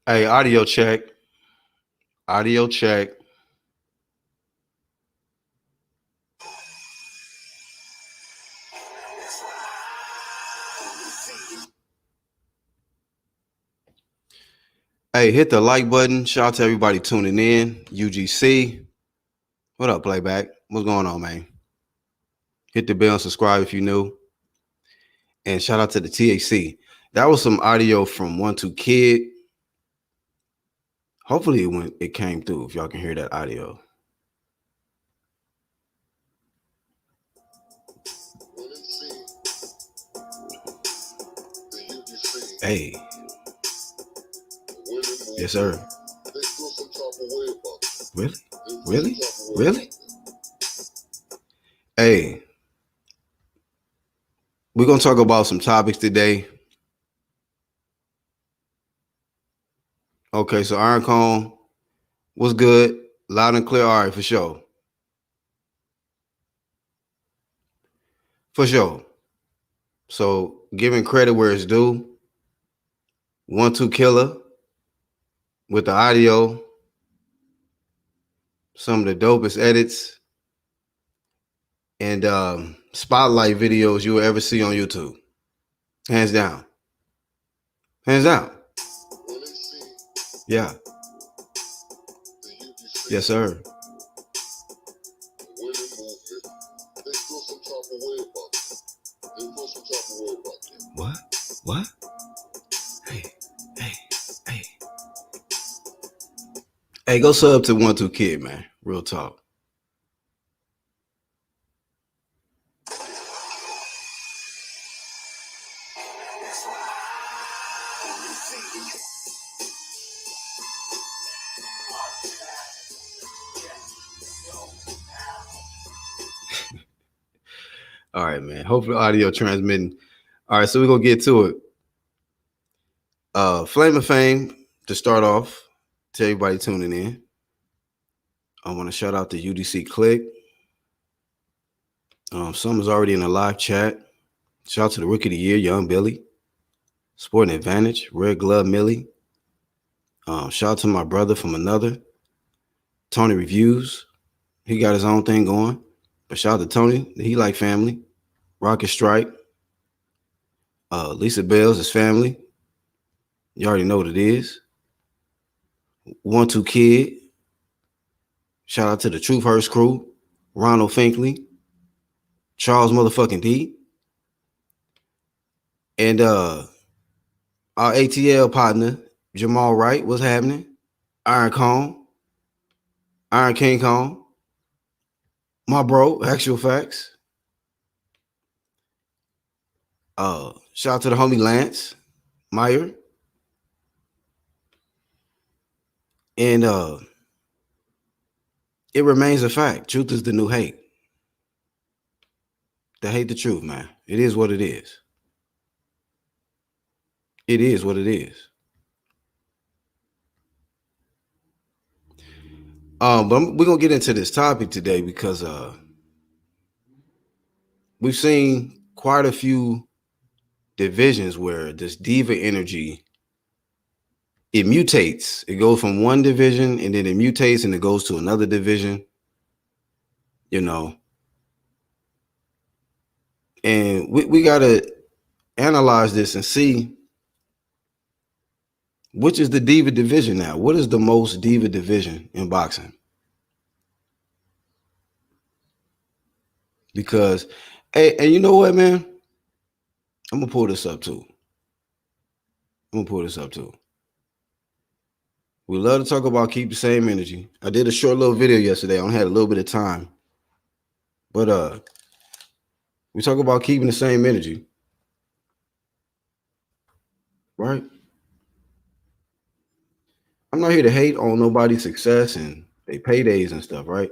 Hey, audio check. Audio check. Hey, hit the like button. Shout out to everybody tuning in. UGC. What up, Playback? What's going on, man? Hit the bell and subscribe if you're new. And shout out to the THC. That was some audio from 1-2 Kid. Hopefully it came through if y'all can hear that audio. Hey. Yes, sir. Really? Really? Really? Hey. We're going to talk about some topics today. Okay, so Iron Cone, what's good? Loud and clear. All right, for sure. For sure. So giving credit where it's due. 1-2 Killer with the audio. Some of the dopest edits and spotlight videos you will ever see on YouTube. Hands down. Hands down. Yeah. Yes, sir. What? What? Hey. Hey, go sub to 1-2 Kid, man. Real talk. All right, man. Hopefully audio transmitting. All right, so we're gonna get to it. Flame of Fame to start off, to everybody tuning in. I want to shout out the UDC Click. Some is already in the live chat. Shout out to the Rookie of the Year, Young Billy. Sporting Advantage, Red Glove Millie. Shout out to my brother from another, Tony Reviews. He got his own thing going. But shout out to Tony. He like family. Rocket Strike. Lisa Bell's his family. You already know what it is. 1-2 Kid. Shout out to the Truth Hurst crew. Ronald Finkley. Charles motherfucking D. And our ATL partner, Jamal Wright. What's happening? Iron Cone. Iron King Kong. My bro, Actual Facts. Shout out to the homie Lance Meyer. And it remains a fact. Truth is the new hate. They hate the truth, man. It is what it is. It is what it is. But we're gonna get into this topic today because we've seen quite a few divisions where this diva energy, it mutates. It goes from one division and then it mutates and it goes to another division, you know. And we gotta analyze this and see which is the diva division now. What is the most diva division in boxing? Because, hey, and you know what, man? I'm gonna pull this up too. We love to talk about keep the same energy. I did a short little video yesterday. I only had a little bit of time. But we talk about keeping the same energy. Right? I'm not here to hate on nobody's success and they paydays and stuff, right?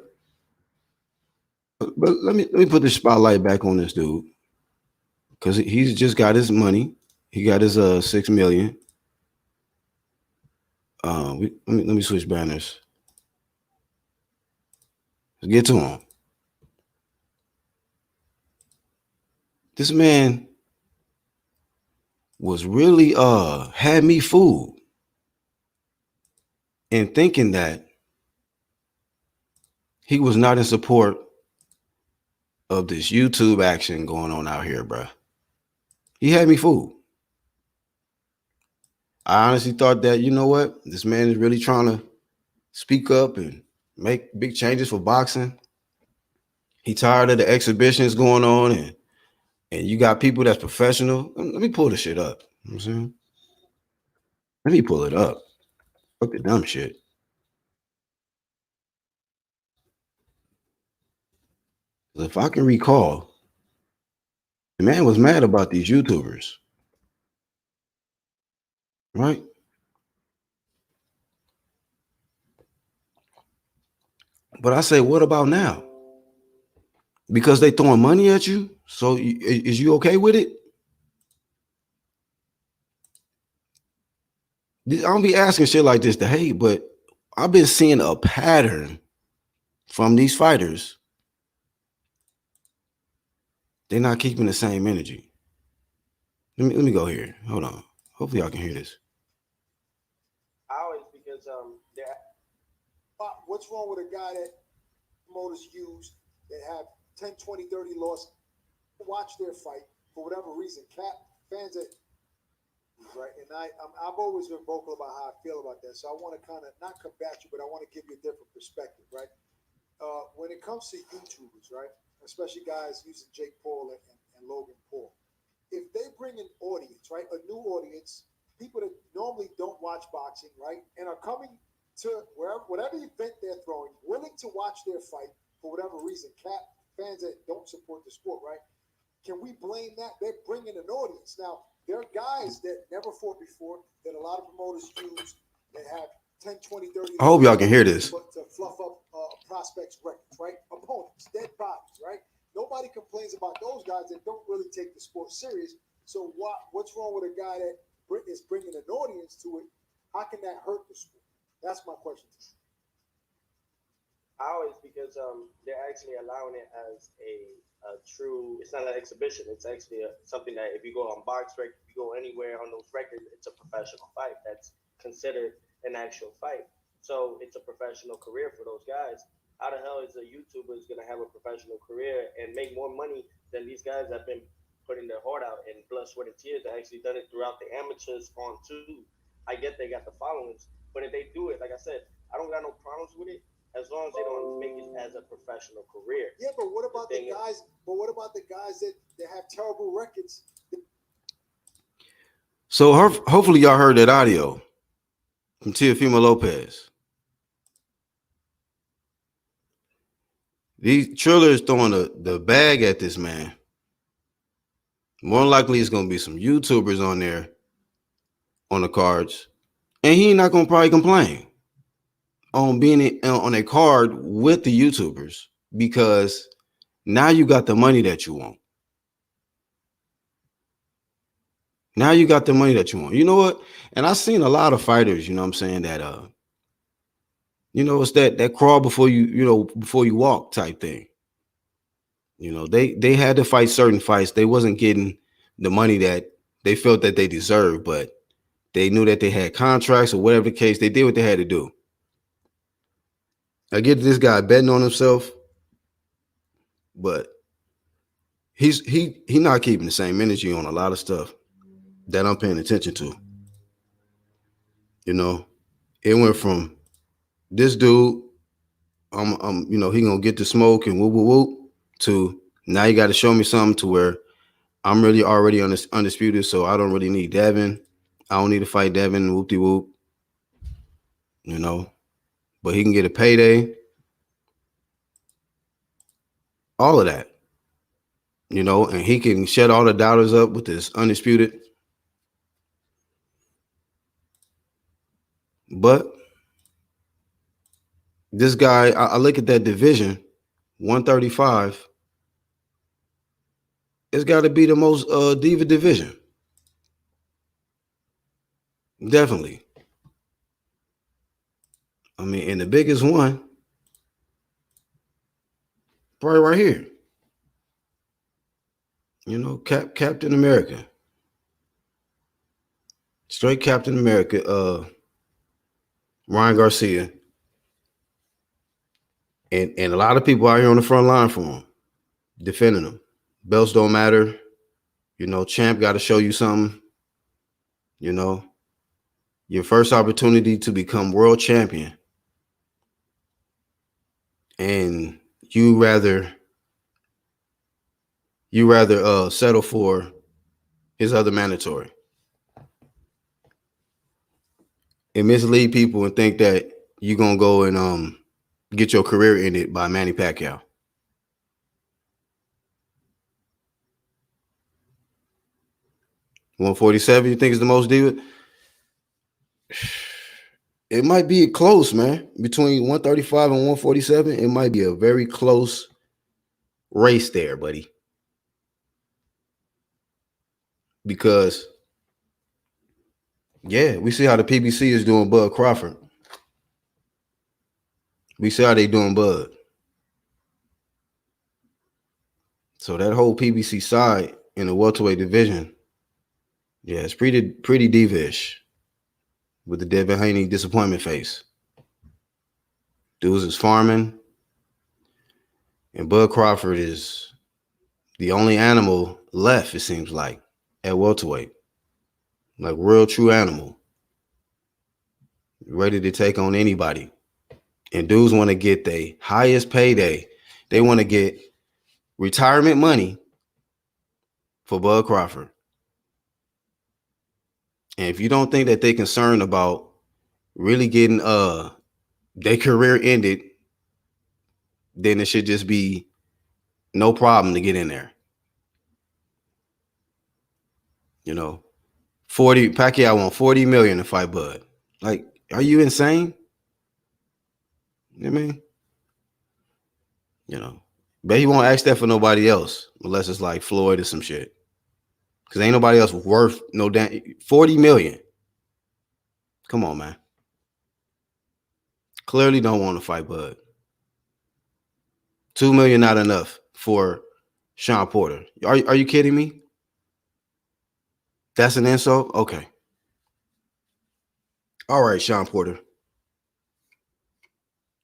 But let me put the spotlight back on this dude. Because he's just got his money. He got his $6 million. Let me switch banners. Let's get to him. This man was really had me fooled in thinking that he was not in support of this YouTube action going on out here, bruh. He had me fooled. I honestly thought that, you know what, this man is really trying to speak up and make big changes for boxing. He tired of the exhibitions going on, and you got people that's professional. Let me pull the shit up. You know what I'm saying? Let me pull it up. Fuck the dumb shit. If I can recall, the man was mad about these YouTubers, right? But I say, what about now? Because they throwing money at you. So is you okay with it? I don't be asking shit like this to hate, but I've been seeing a pattern from these fighters. They're not keeping the same energy. Let me go here. Hold on. Hopefully y'all can hear this. Ours because what's wrong with a guy that promoters use that have 10, 20, 30 loss, watch their fight for whatever reason. Fans that right, and I've always been vocal about how I feel about that. So I want to kind of not combat you, but I want to give you a different perspective, right? When it comes to YouTubers, right, especially guys using Jake Paul and Logan Paul, if they bring an audience, right, a new audience, people that normally don't watch boxing, right, and are coming to wherever whatever event they're throwing, willing to watch their fight for whatever reason, fans that don't support the sport, right? Can we blame that? They're bringing an audience. Now, there are guys that never fought before that a lot of promoters use that have 10, 20, 30. I hope y'all can hear this. But to fluff up prospects' records, right? Opponents, dead bodies, right? Nobody complains about those guys that don't really take the sport serious. So what's wrong with a guy that is bringing an audience to it? How can that hurt the sport? That's my question to you. How is because they're actually allowing it as a true. It's not an exhibition. It's actually something that if you go on box rec, if you go anywhere on those records, it's a professional fight. That's considered an actual fight. So it's a professional career for those guys. How the hell is a YouTuber is gonna have a professional career and make more money than these guys that have been putting their heart out and blood, sweat, and tears? That actually done it throughout the amateurs on too. I get they got the followings, but if they do it, like I said, I don't got no problems with it as long as they don't make it as a professional career. Yeah, but what about the guys? But what about the guys that have terrible records? So hopefully y'all heard that audio from Teofimo Lopez. These Triller throwing the bag at this man. More likely, it's gonna be some YouTubers on there on the cards, and he not gonna probably complain on being on a card with the YouTubers because now you got the money that you want. Now you got the money that you want. You know what? And I've seen a lot of fighters, you know what I'm saying, that it's that crawl before before you walk type thing. They had to fight certain fights. They wasn't getting the money that they felt that they deserved, but they knew that they had contracts or whatever the case. They did what they had to do. I get this guy betting on himself, but he not keeping the same energy on a lot of stuff that I'm paying attention to. It went from this dude, he gonna get the smoke and whoop whoop whoop, to now you got to show me something to where I'm really already undisputed, so I don't really need Devin. I don't need to fight Devin, whoop de whoop, but he can get a payday. All of that, and he can shut all the doubters up with this undisputed. But this guy, I look at that division, 135. It's got to be the most diva division. Definitely. I mean, and the biggest one, probably right here. Captain America. Straight Captain America, Ryan Garcia. And a lot of people out here on the front line for him, defending him. Belts don't matter. Champ got to show you something. Your first opportunity to become world champion. And you rather settle for his other mandatory. And mislead people and think that you're going to go and get your career ended by Manny Pacquiao. $147, you think is the most, David? It might be close, man. Between 135 and 147, it might be a very close race there, buddy. Because, yeah, we see how the PBC is doing Bud Crawford. We see how they doing Bud. So that whole PBC side in the welterweight division, yeah, it's pretty diva-ish with the Devin Haney disappointment face. Dudes is farming, and Bud Crawford is the only animal left, it seems like, at welterweight. Like real true animal. Ready to take on anybody. And dudes want to get the highest payday. They want to get retirement money for Bud Crawford. And if you don't think that they're concerned about really getting their career ended, then it should just be no problem to get in there. 40 Pacquiao won $40 million to fight Bud. Like, are you insane? You know what I mean? Bet he won't ask that for nobody else unless it's like Floyd or some shit. Because ain't nobody else worth no damn $40 million. Come on, man. Clearly don't want to fight Bud. $2 million not enough for Sean Porter. Are you kidding me? That's an insult? Okay. All right, Sean Porter.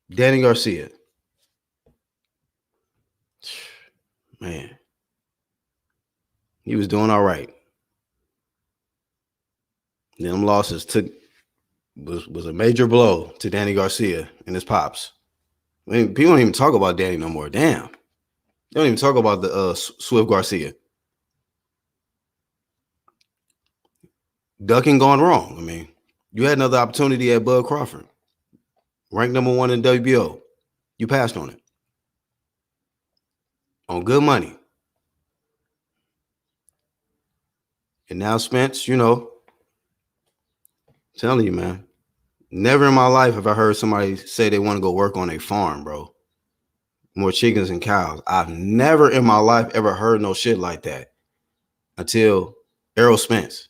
Danny Garcia. Man. He was doing all right. Them losses was a major blow to Danny Garcia and his pops. I mean, people don't even talk about Danny no more. Damn. They don't even talk about the Swift Garcia. Ducking gone wrong. I mean, you had another opportunity at Bud Crawford. Ranked number 1 in WBO. You passed on it. On good money. And now Spence, telling you, man, never in my life have I heard somebody say they want to go work on a farm, bro. More chickens and cows. I've never in my life ever heard no shit like that until Errol Spence.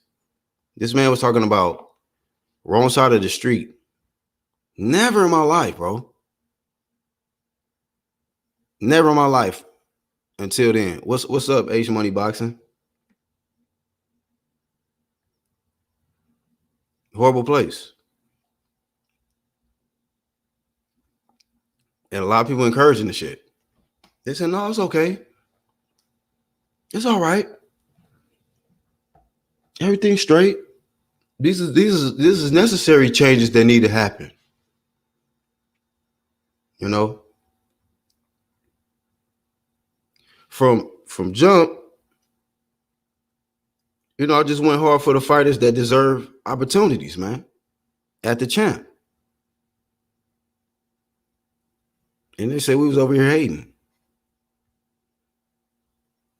This man was talking about wrong side of the street. Never in my life, bro. Never in my life until then. What's up, H Money Boxing? Horrible place. And a lot of people encouraging the shit. They said, no, it's okay. It's all right. Everything's straight. These is necessary changes that need to happen. From jump, I just went hard for the fighters that deserve opportunities, man. At the champ. And they said we was over here hating.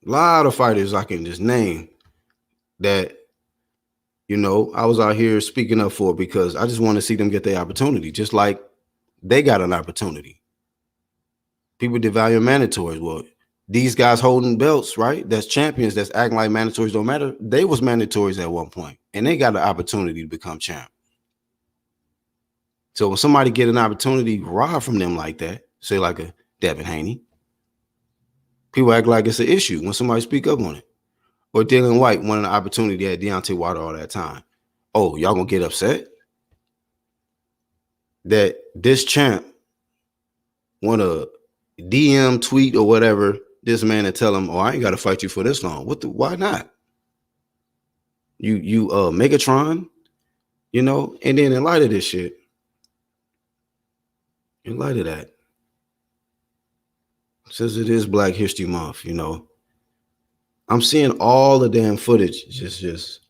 A lot of fighters I can just name that, I was out here speaking up for because I just want to see them get their opportunity, just like they got an opportunity. People devalue mandatories. Well, these guys holding belts, right? That's champions, that's acting like mandatories don't matter. They was mandatories at one point, and they got an opportunity to become champ. So when somebody get an opportunity robbed from them like that, say like a Devin Haney, people act like it's an issue when somebody speak up on it. Or Dylan White wanted an opportunity at Deontay Wilder all that time. Oh, y'all gonna get upset that this champ want to DM, tweet, or whatever this man and tell him, "Oh, I ain't got to fight you for this long." Why not? You Megatron, and then in light of this shit, in light of that, since it is Black History Month, I'm seeing all the damn footage just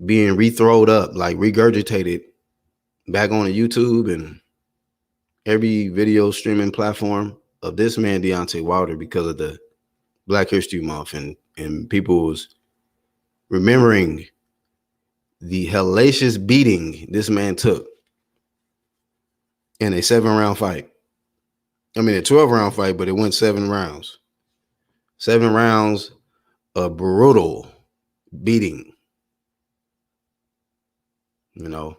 being rethrowed up, like regurgitated back on YouTube and every video streaming platform of this man Deontay Wilder because of the Black History Month and people's remembering the hellacious beating this man took in a 7-round fight. I mean, a 12-round fight, but it went 7 rounds. 7 rounds of brutal beating. People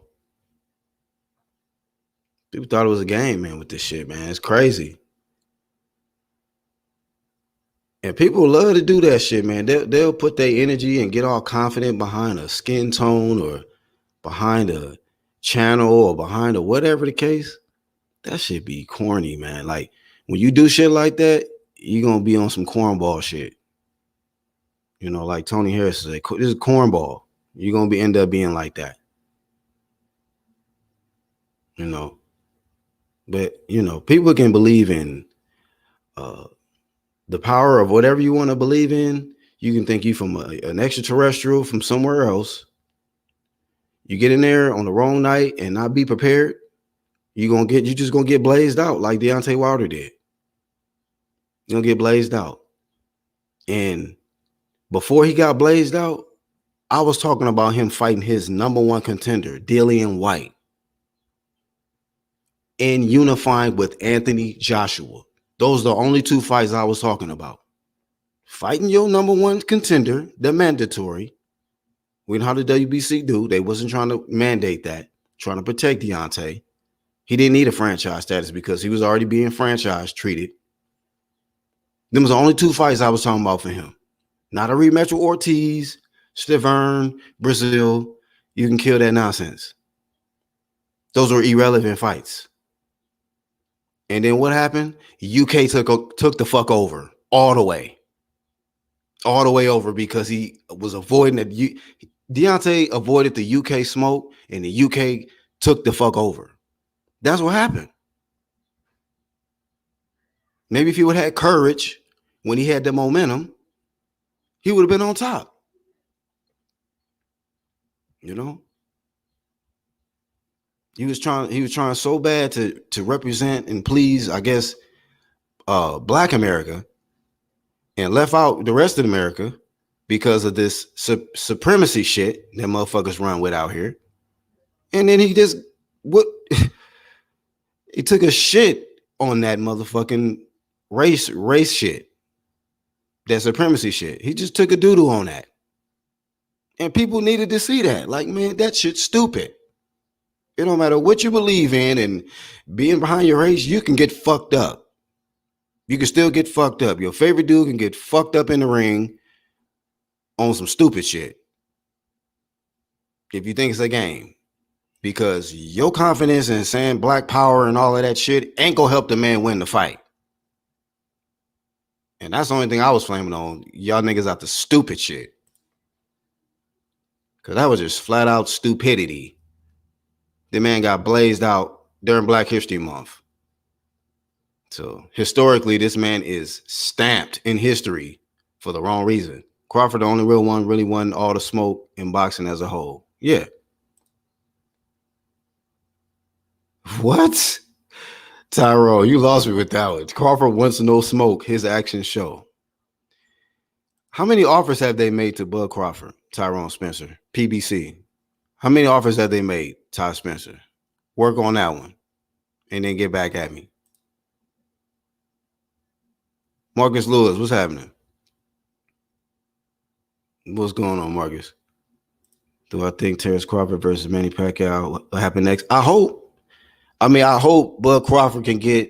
thought it was a game, man, with this shit, man. It's crazy. And people love to do that shit, man. They'll put their energy and get all confident behind a skin tone or behind a channel or behind a whatever the case. That shit be corny, man. Like, when you do shit like that, you're going to be on some cornball shit. Like Tony Harris said, this is cornball. You're going to end up being like that. But, people can believe in the power of whatever you want to believe in. You can think you from an extraterrestrial from somewhere else. You get in there on the wrong night and not be prepared, you just gonna get blazed out like Deontay Wilder did. You're gonna get blazed out. And before he got blazed out, I was talking about him fighting his number 1 contender, Dillian White, and unifying with Anthony Joshua. Those are the only 2 fights I was talking about. Fighting your number 1 contender, the mandatory. We know how the WBC do. They wasn't trying to mandate that, trying to protect Deontay. He didn't need a franchise status because he was already being franchise treated. Them was the only 2 fights I was talking about for him. Not a rematch with Ortiz, Stiverne, Brazil. You can kill that nonsense. Those were irrelevant fights. And then what happened? UK took the fuck over all the way over because he was avoiding it. Deontay avoided the UK smoke and the UK took the fuck over. That's what happened. Maybe if he would have had courage when he had the momentum, he would have been on top. He was trying so bad to represent and please, I guess, Black America, and left out the rest of America because of this supremacy shit that motherfuckers run with out here. And then he took a shit on that motherfucking race shit, that supremacy shit. He just took a doodle on that. And people needed to see that. Like, man, that shit's stupid. It don't matter what you believe in, and being behind your race, you can get fucked up. You can still get fucked up. Your favorite dude can get fucked up in the ring on some stupid shit if you think it's a game. Because your confidence in saying black power and all of that shit ain't gonna help the man win the fight. And that's the only thing I was flaming on. Y'all niggas out the stupid shit. Because that was just flat out stupidity. The man got blazed out during Black History Month. So historically, this man is stamped in history for the wrong reason. Crawford, the only real one, really won all the smoke in boxing as a whole. Yeah. What? Tyrone, you lost me with that one. Crawford wants no smoke. His actions show. How many offers have they made to Bud Crawford, Tyrone Spencer, PBC? How many offers have they made, Ty Spencer? Work on that one and then get back at me. Marcus Lewis, what's happening? What's going on, Marcus? Do I think Terrence Crawford versus Manny Pacquiao will happen next? I hope. I hope Bud Crawford can get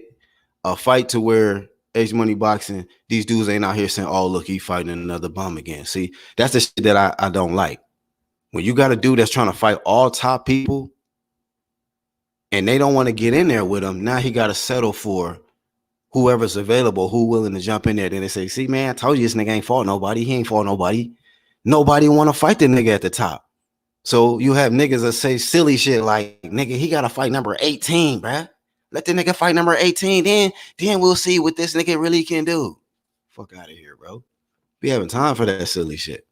a fight to where H Money Boxing, these dudes ain't out here saying, oh, look, he fighting another bum again. See, that's the shit that I don't like. When you got a dude that's trying to fight all top people and they don't want to get in there with him, now he got to settle for whoever's available, who willing to jump in there. Then they say, see, man, I told you this nigga ain't fought nobody. He ain't fought nobody. Nobody want to fight the nigga at the top. So you have niggas that say silly shit like, nigga, he got to fight number 18, bruh. Let the nigga fight number 18. Then we'll see what this nigga really can do. Fuck out of here, bro. Be having time for that silly shit.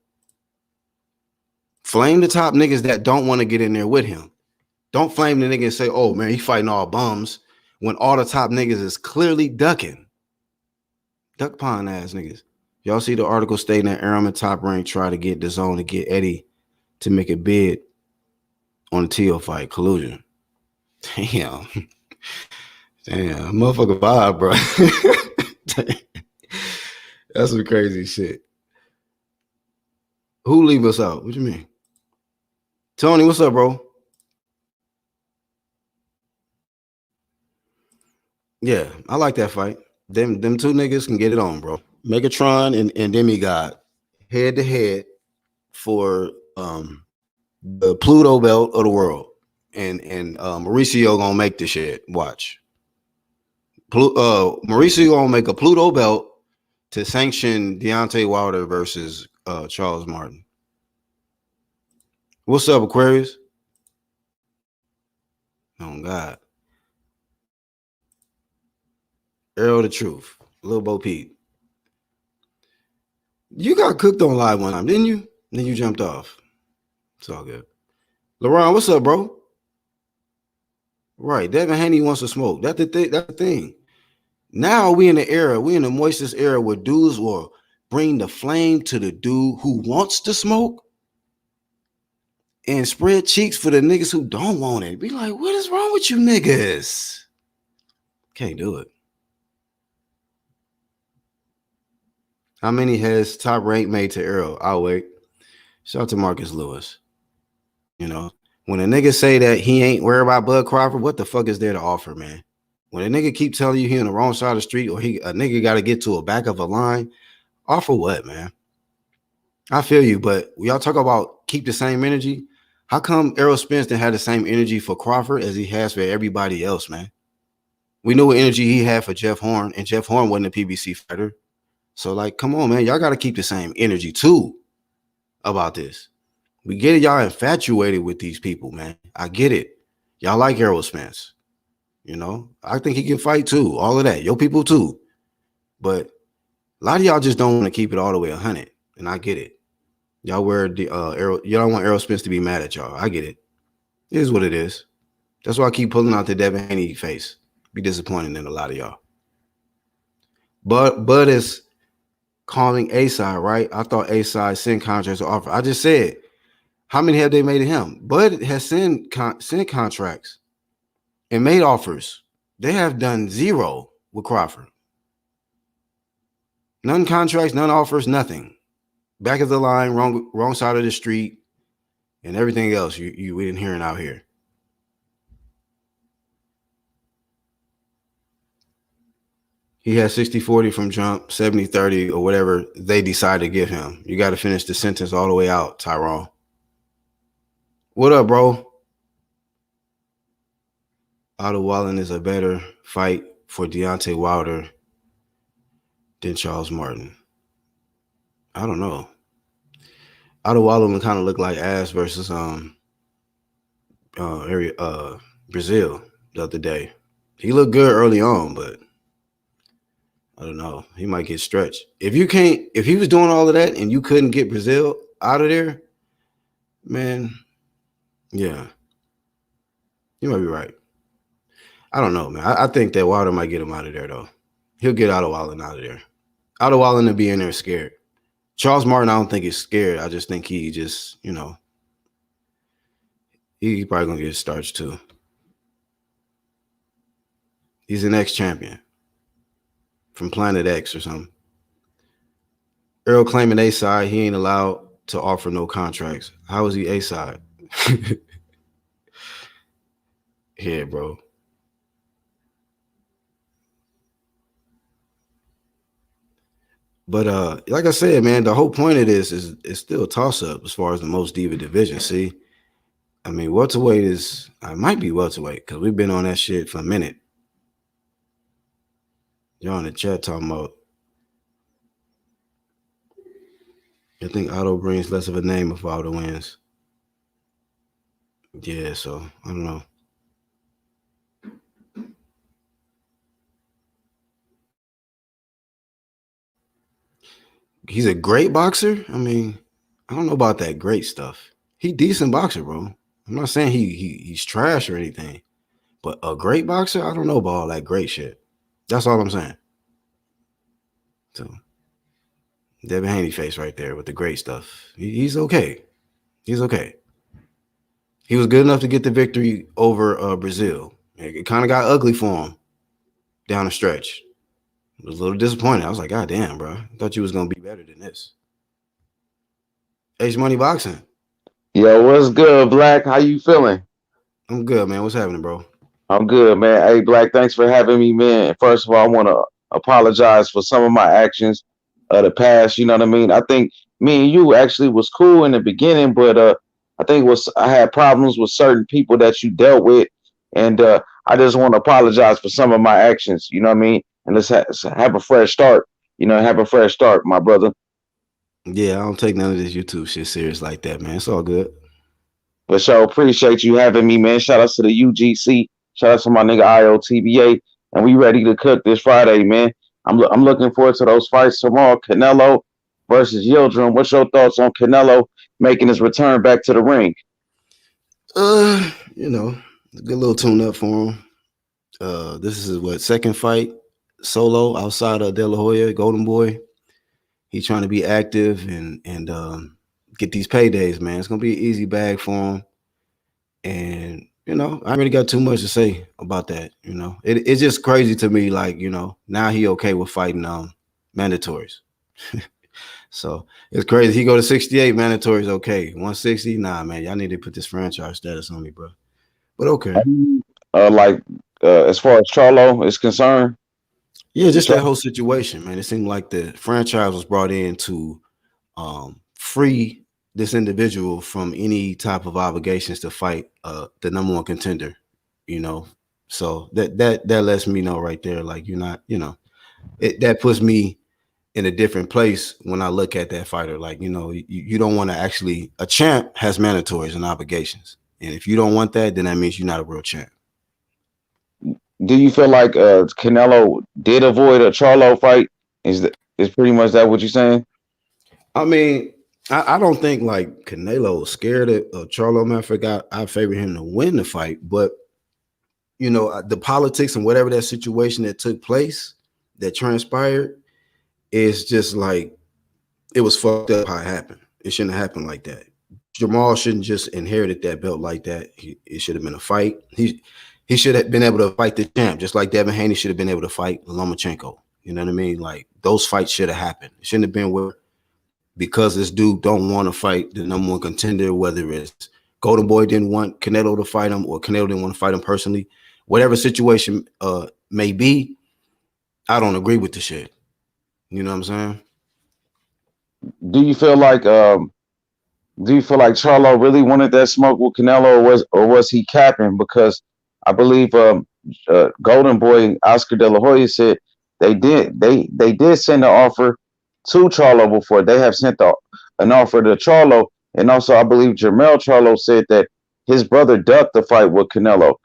Flame the top niggas that don't want to get in there with him. Don't flame the nigga and say, oh, man, he fighting all bums when all the top niggas is clearly ducking. Duck pond ass niggas. Y'all see the article stating that Arum and Top Rank try to get the zone to get Eddie to make a bid on the Tio fight. Collusion. Damn. Damn. Motherfucker vibe, bro. That's some crazy shit. Who leave us out? What you mean? Tony, what's up, bro? Yeah, I like that fight. Them two niggas can get it on, bro. Megatron and Demigod head to head for the Pluto belt of the world. And Mauricio gonna make this shit. Watch. Mauricio gonna make a Pluto belt to sanction Deontay Wilder versus Charles Martin. What's up, Aquarius? Oh God. Arrow the Truth. Lil Bo Peep. You got cooked on live one time, didn't you? Then you jumped off. It's all good. LeBron, what's up, bro? Right. Devin Haney wants to smoke. That's the thing. Now we in the moistest era where dudes will bring the flame to the dude who wants to smoke and spread cheeks for the niggas who don't want it. Be like, what is wrong with you niggas? Can't do it. How many has Top Rank made to Arrow? I'll wait. Shout out to Marcus Lewis. You know, when a nigga say that he ain't worried about Bud Crawford, what the fuck is there to offer, man? When a nigga keep telling you he on the wrong side of the street or a nigga got to get to a back of a line, offer what, man? I feel you, but y'all talk about keep the same energy. How come Errol Spence didn't have the same energy for Crawford as he has for everybody else, man? We knew what energy he had for Jeff Horn, and Jeff Horn wasn't a PBC fighter. So, like, come on, man. Y'all got to keep the same energy, too, about this. We get it. Y'all infatuated with these people, man. I get it. Y'all like Errol Spence. You know, I think he can fight, too. All of that. Your people, too. But a lot of y'all just don't want to keep it all the way 100, and I get it. Y'all wear the Errol. Y'all don't want Errol Spence to be mad at y'all. I get it. It is what it is. That's why I keep pulling out the Devin Haney face. Be disappointed in a lot of y'all. But Bud is calling A-Side, right? I thought A-Side sent contracts or offer. I just said, how many have they made to him? Bud has sent contracts and made offers. They have done zero with Crawford. None contracts, none offers, nothing. Back of the line, wrong side of the street, and everything else you we didn't hearing out here. He had 60-40 from jump, 70-30 or whatever they decide to give him. You got to finish the sentence all the way out, Tyrone. What up, bro? Otto Wallen is a better fight for Deontay Wilder than Charles Martin. I don't know. Otto Wallen kind of look like ass versus Brazil the other day. He looked good early on, but I don't know. He might get stretched. If he was doing all of that and you couldn't get Brazil out of there, man, yeah, you might be right. I don't know, man. I think that Wilder might get him out of there, though. He'll get Otto Wallen out of there. Otto Wallen to be in there scared. Charles Martin, I don't think he's scared. I just think he just, you know, he probably going to get starched, too. He's an ex-champion from Planet X or something. Earl claiming A-side, he ain't allowed to offer no contracts. How is he A-side? Yeah, bro. But like I said, man, the whole point of this is still a toss up as far as the most diva division. See, I mean, welterweight is I might be welterweight because we've been on that shit for a minute. You're on the chat talking about. I think Otto brings less of a name if Otto wins. Yeah, so I don't know. He's a great boxer. I mean, I don't know about that great stuff. He decent boxer, bro. I'm not saying he's trash or anything, but a great boxer, I don't know about all that great shit. That's all I'm saying. So Devin Haney face right there with the great stuff. He's okay. He's okay. He was good enough to get the victory over Brazil. It kind of got ugly for him down the stretch. I was a little disappointed. I was like, God damn, bro. I thought you was gonna be better than this. H Money Boxing. Yo, what's good, Black? How you feeling? I'm good, man. What's happening, bro? I'm good, man. Hey, Black, thanks for having me, man. First of all, I want to apologize for some of my actions of the past. You know what I mean? I think me and you actually was cool in the beginning, but I think I had problems with certain people that you dealt with, and I just want to apologize for some of my actions. You know what I mean? And let's have a fresh start. You know, have a fresh start, my brother. Yeah, I don't take none of this YouTube shit serious like that, man. It's all good. For sure. Appreciate you having me, man. Shout out to the UGC. Shout out to my nigga IOTBA. And we ready to cook this Friday, man. I'm looking forward to those fights tomorrow. Canelo versus Yildirim. What's your thoughts on Canelo making his return back to the ring? You know, a good little tune up for him. This is what second fight solo outside of De La Hoya, Golden Boy. He's trying to be active and get these paydays, man. It's gonna be an easy bag for him. And you know, I really got too much to say about that. You know, it's just crazy to me. Like, you know, now he okay with fighting mandatories. So it's crazy. He go to 68 mandatories, okay. 160, nah, man. Y'all need to put this franchise status on me, bro. But okay. Like as far as Charlo is concerned, Yeah, just that whole situation, man. It seemed like the franchise was brought in to free this individual from any type of obligations to fight the number one contender, you know. So that lets me know right there, like you're not, you know, that puts me in a different place when I look at that fighter. Like, you know, you don't want to actually a champ has mandatories and obligations. And if you don't want that, then that means you're not a real champ. do you feel like Canelo did avoid a Charlo fight? Is pretty much that what you're saying? I mean, I don't think like Canelo was scared of Charlo. Man, I favor him to win the fight, but you know the politics and whatever that situation that took place, that transpired, is just like it was fucked up how it happened. It shouldn't have happened like that. Jamal shouldn't just inherited that belt like that. It should have been a fight. He should have been able to fight the champ, just like Devin Haney should have been able to fight Lomachenko. You know what I mean? Like those fights should have happened. It shouldn't have been where because this dude don't want to fight the number one contender, whether it's Golden Boy didn't want Canelo to fight him or Canelo didn't want to fight him personally, whatever situation may be, I don't agree with the shit. You know what I'm saying? Do you feel like Charlo really wanted that smoke with Canelo, or was he capping? Because I believe Golden Boy Oscar De La Hoya said they did send an offer to Charlo before. They have sent an offer to Charlo, and also I believe Jermell Charlo said that his brother ducked the fight with Canelo.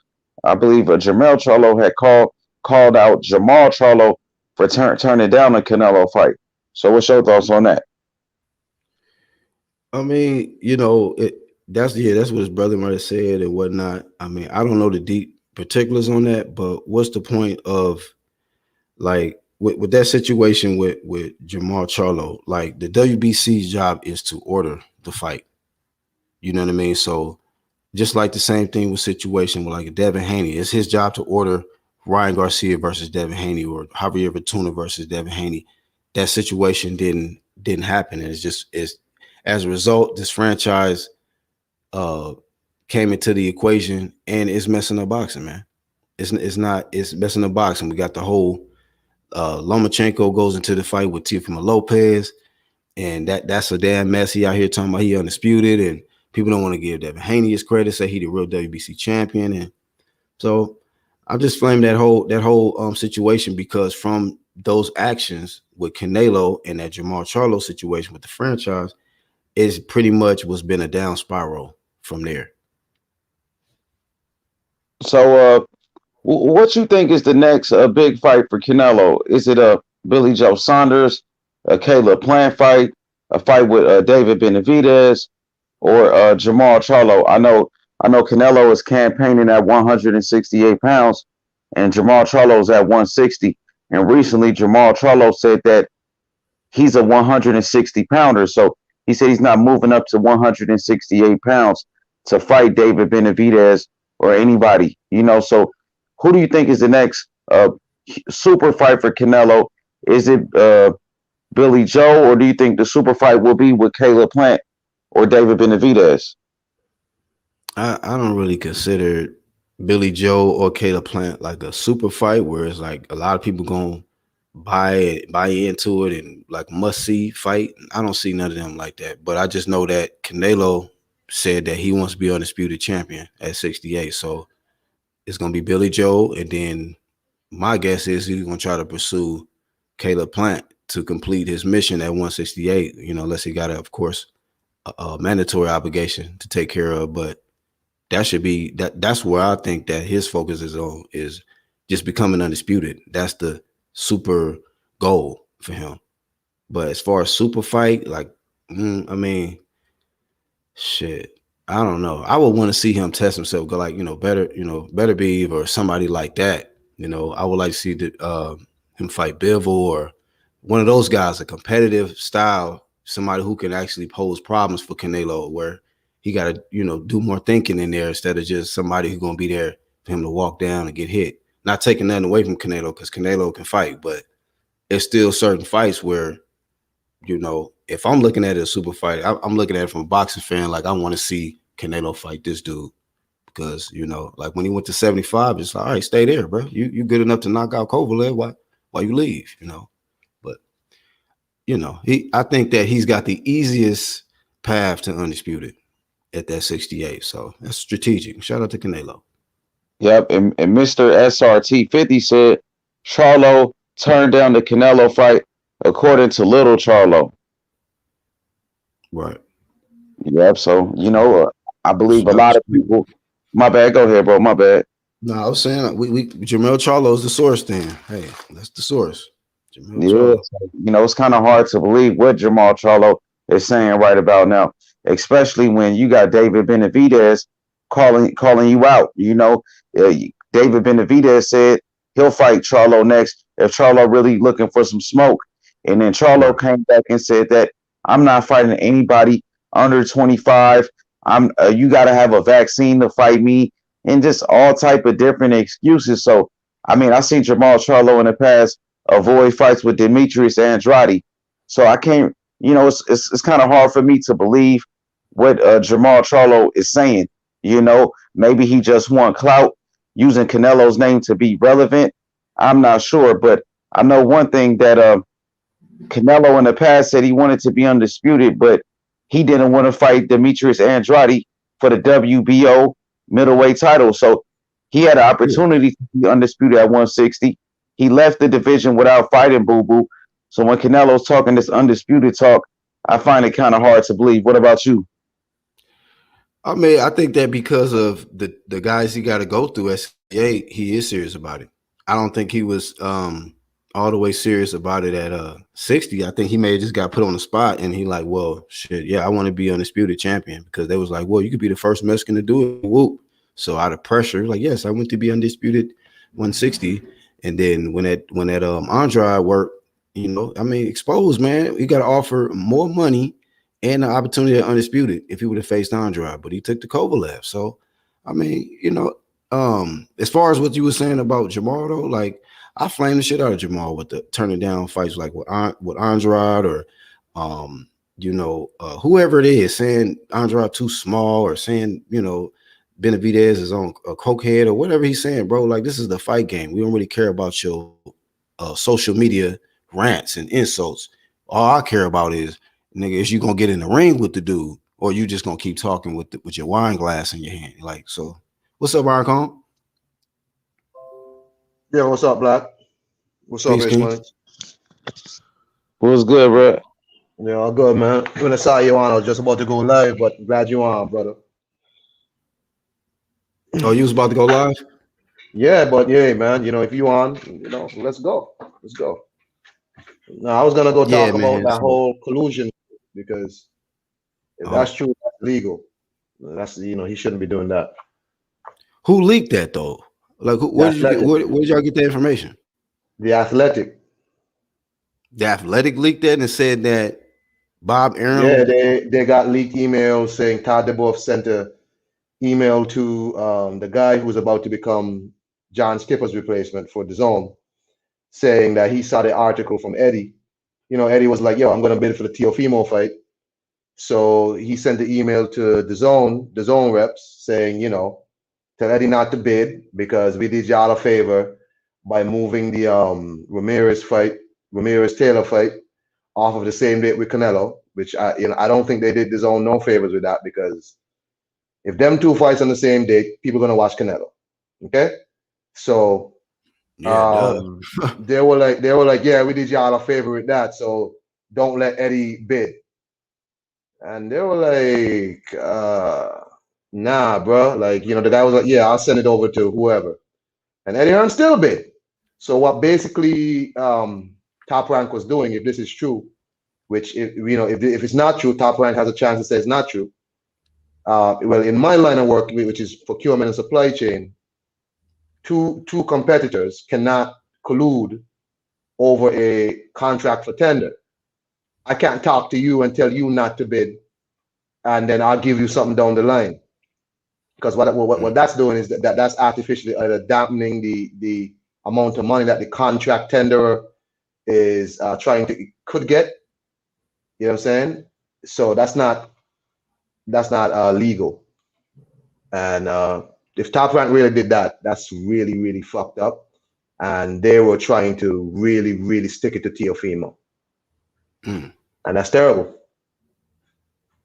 I believe Jermell Charlo had called out Jamal Charlo for turning down the Canelo fight. So what's your thoughts on that? I mean, you know, that's what his brother might have said and whatnot. I mean, I don't know the deep particulars on that, but what's the point of like with that situation with Jamal Charlo? Like the WBC's job is to order the fight. You know what I mean? So just like the same thing with situation with like Devin Haney, it's his job to order Ryan Garcia versus Devin Haney or Javier Fortuna versus Devin Haney. That situation didn't happen, and it's as a result, this franchise came into the equation and it's messing up boxing, man. It's messing up boxing. We got the whole Lomachenko goes into the fight with Teofimo Lopez, and that's a damn mess. He out here talking about he undisputed, and people don't want to give Devin Haney his credit, say he the real WBC champion, and so I just flamed that whole situation because from those actions with Canelo and that Jamal Charlo situation with the franchise, it's pretty much was been a down spiral from there. So, what you think is the next big fight for Canelo? Is it a Billy Joe Saunders, a Caleb Plant fight, a fight with David Benavidez, or Jamal Charlo? I know Canelo is campaigning at 168 pounds, and Jamal Charlo is at 160. And recently, Jamal Charlo said that he's a 160 pounder. So he said he's not moving up to 168 pounds to fight David Benavidez or anybody, So who do you think is the next super fight for Canelo? Is it Billy Joe, or do you think the super fight will be with Caleb Plant or David Benavidez? I don't really consider Billy Joe or Caleb Plant like a super fight where it's like a lot of people gonna buy into it and like must see fight. I don't see none of them like that. But I just know that Canelo said that he wants to be undisputed champion at 68. So it's gonna be Billy Joe, and then my guess is he's gonna try to pursue Caleb Plant to complete his mission at 168. Unless he got of course, a mandatory obligation to take care of. But that should be that's where I think that his focus is on, is just becoming undisputed. That's the super goal for him. But as far as super fight, like, I mean, shit, I don't know. I would want to see him test himself, go like, better be or somebody like that. I would like to see him fight Bivol or one of those guys, a competitive style, somebody who can actually pose problems for Canelo, where he got to, do more thinking in there instead of just somebody who's going to be there for him to walk down and get hit. Not taking nothing away from Canelo, because Canelo can fight, but it's still certain fights where, if I'm looking at it as a super fight, I'm looking at it from a boxing fan. Like, I want to see Canelo fight this dude because, like when he went to 75, it's like, all right, stay there, bro. You good enough to knock out Kovalev. Why you leave, But, I think that he's got the easiest path to undisputed at that 68. So that's strategic. Shout out to Canelo. Yep, and Mr. SRT 50 said Charlo turned down the Canelo fight, according to Little Charlo. Right. Yep. So I believe a lot of people. My bad. Go ahead, bro. My bad. No, I was saying we Jamel Charlo's the source. Then, hey, that's the source. Jamel Charlo. So, it's kind of hard to believe what Jamal Charlo is saying right about now, especially when you got David Benavidez calling you out. David Benavidez said he'll fight Charlo next if Charlo really looking for some smoke. And then Charlo came back and said that I'm not fighting anybody under 25. You got to have a vaccine to fight me, and just all type of different excuses. So, I seen Jamal Charlo in the past avoid fights with Demetrius Andrade. So I can't, it's kind of hard for me to believe what Jamal Charlo is saying. Maybe he just want clout using Canelo's name to be relevant. I'm not sure, but I know one thing that Canelo in the past said he wanted to be undisputed, but he didn't want to fight Demetrius Andrade for the WBO middleweight title. So he had an opportunity to be undisputed at 160. He left the division without fighting Boo Boo. So when Canelo's talking this undisputed talk, I find it kind of hard to believe. What about you? I think that because of the guys he got to go through at 68, he is serious about it. I don't think he was all the way serious about it at 60. I think he may have just got put on the spot and he like, well, shit, yeah, I want to be undisputed champion, because they was like, well, you could be the first Mexican to do it. Whoop. So out of pressure, like, yes, I went to be undisputed 160. And then when that Andrade worked, exposed, man, you got to offer more money and the opportunity at undisputed if he would have faced Andrade, but he took the Kovalev. So, as far as what you were saying about Jamal, though, like, I flamed the shit out of Jamal with the turning down fights like with Andrade or, whoever it is, saying Andrade too small or saying, Benavidez is on a cokehead or whatever he's saying, bro. Like, this is the fight game. We don't really care about your social media rants and insults. All I care about is, nigga, is you gonna get in the ring with the dude, or you just gonna keep talking with your wine glass in your hand? Like, so what's up, Icon? Yeah, what's up, Black? What's up, Peace, H King. Money? What's good, bro? Yeah, all good, man. When I saw you on, I was just about to go live, but glad you on, brother. Oh, you was about to go live? Yeah, but yeah, man, if you on, let's go. Let's go. Now, I was gonna go Yeah, talk about man. that So, whole collusion because if uh, that's true, that's legal. That's he shouldn't be doing that. who leaked that though? Like, The where did you get? athletic, Where did y'all get that information? the athletic. The Athletic leaked that and said that Bob Yeah, Arum. they got leaked emails saying Todd DeBoff sent a email to the guy who was about to become John Skipper's replacement for the zone, saying that he saw the article from Eddie. Eddie was like, "Yo, I'm gonna bid for the Teofimo fight." So he sent the email to the zone reps saying, tell Eddie not to bid because we did y'all a favor by moving the Ramirez Taylor fight off of the same date with Canelo, which I don't think they did the zone no favors with that because if them two fights on the same date, people are gonna watch Canelo. Okay, so Yeah, duh. they were like, yeah, we did y'all a favor with that, so don't let Eddie bid. And they were like, nah, bro. Like, the guy was like, yeah, I'll send it over to whoever. And Eddie Hearn still bid. So what basically Top Rank was doing, if this is true, which if it's not true, Top Rank has a chance to say it's not true. Well, in my line of work, which is procurement and supply chain, two competitors cannot collude over a contract for tender. I can't talk to you and tell you not to bid, and then I'll give you something down the line. Because what that's doing is that's artificially dampening the amount of money that the contract tenderer is could get. You know what I'm saying? So that's not legal. And if Top Rank really did that, that's really, really fucked up. And they were trying to really, really stick it to Teofimo. Mm, And that's terrible. You know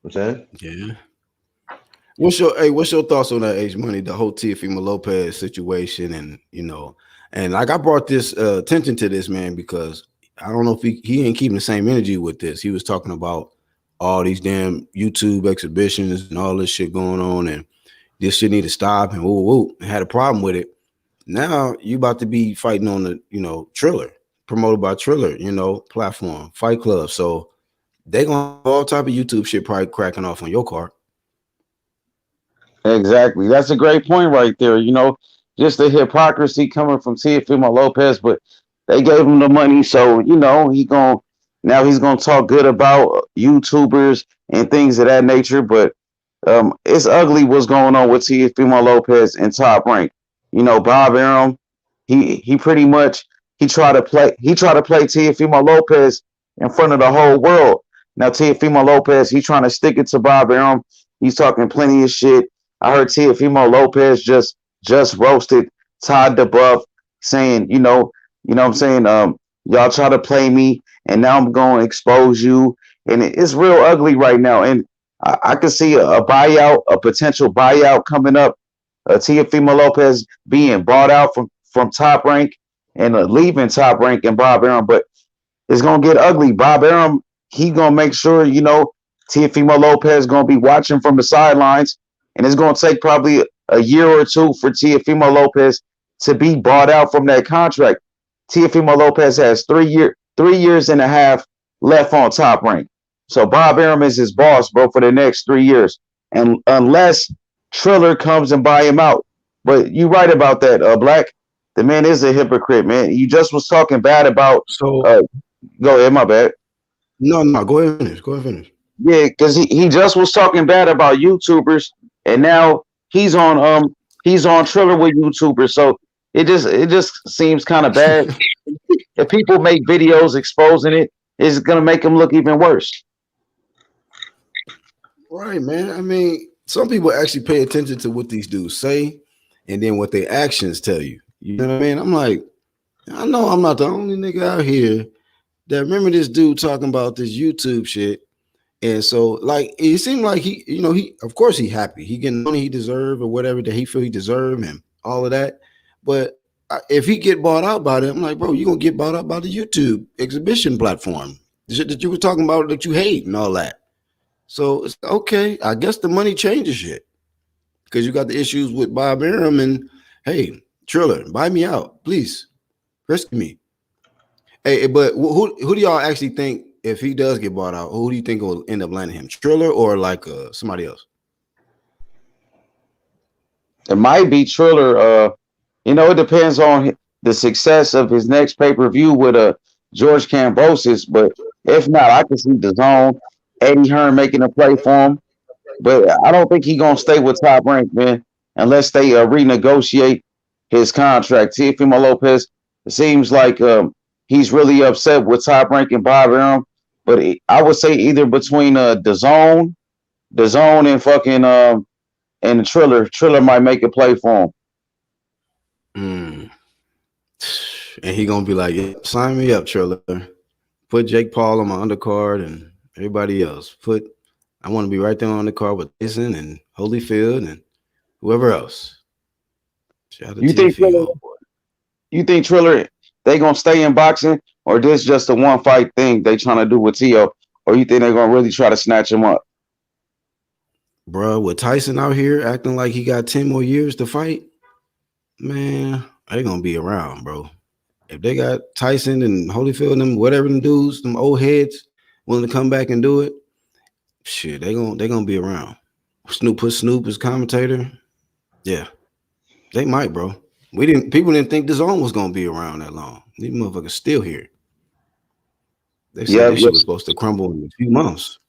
what I'm saying? yeah. What's your thoughts on that, H Money, the whole Teofimo Lopez situation, and like I brought this attention to this man because I don't know if he ain't keeping the same energy with this. He was talking about all these damn YouTube exhibitions and all this shit going on, and this shit need to stop, and woo, had a problem with it. Now you about to be fighting on the Triller, promoted by Triller, platform, Fight Club. So they gonna have all type of YouTube shit probably cracking off on your card. Exactly. That's a great point right there. Just the hypocrisy coming from Teofimo Lopez, but they gave him the money, so he's gonna talk good about YouTubers and things of that nature. But it's ugly what's going on with Teofimo Lopez and Top Rank. Bob Arum, he pretty much he tried to play Teofimo Lopez in front of the whole world. Now Teofimo Lopez, he's trying to stick it to Bob Arum. He's talking plenty of shit. I heard Teofimo Lopez just roasted Todd DeBuff, saying, what I'm saying, y'all try to play me, and now I'm going to expose you, and it's real ugly right now. And I can see a potential buyout coming up. Teofimo Lopez being bought out from Top Rank and leaving Top Rank and Bob Arum, but it's gonna get ugly. Bob Arum, he gonna make sure Teofimo Lopez gonna be watching from the sidelines, and it's gonna take probably a year or two for Teofimo Lopez to be bought out from that contract. Teofimo Lopez has 3 years and a half left on Top Rank, so Bob Arum is his boss, bro, for the next 3 years, and unless Triller comes and buy him out. But you right about that, Black. The man is a hypocrite, man. You just was talking bad about So uh, go ahead, my bad. no, go ahead and finish. Go ahead and finish. Yeah, because he just was talking bad about YouTubers, and now he's on Triller with YouTubers. So it just seems kind of bad. If people make videos exposing it, it's gonna make them look even worse. Right, man. I mean, some people actually pay attention to what these dudes say and then what their actions tell you. You know what I mean? I'm like, I know I'm not the only nigga out here that remember this dude talking about this YouTube shit. And so, like, it seemed like he, of course, he happy. He getting money he deserve or whatever that he feel he deserve and all of that. But if he get bought out by them, I'm like, bro, you gonna get bought out by the YouTube exhibition platform, the shit that you were talking about that you hate and all that. So it's okay. I guess the money changes shit because you got the issues with Bob Arum and hey, Triller, buy me out, please, rescue me. Hey, but who do y'all actually think if he does get bought out? Who do you think will end up landing him? Triller or like somebody else? It might be Triller. It depends on the success of his next pay-per-view with George Cambosis. But if not, I can see the zone, Eddie Hearn making a play for him. But I don't think he's gonna stay with Top Rank, man, unless they renegotiate his contract. Teofimo Lopez, it seems like he's really upset with Top Rank and Bob Arum. But I would say either between the zone and fucking and the Triller. Triller might make a play for him. Mm. And he gonna be like, yeah, sign me up, Triller. Put Jake Paul on my undercard and everybody else. I want to be right there on the card with Tyson and Holyfield and whoever else. Shout out to You think Triller, Tfimo. you think Triller they gonna stay in boxing, or this just a one fight thing they trying to do with Tio, or you think they're gonna really try to snatch him up? Bro, with Tyson out here acting like he got 10 more years to fight, man, they gonna be around, bro. If they got Tyson and Holyfield and them, whatever them dudes, them old heads willing to come back and do it, shit, they gonna be around. Put Snoop as commentator. Yeah, they might, bro. People didn't think the zone was gonna be around that long. These motherfuckers still here. They said Yeah, this shit was supposed to crumble in a few months.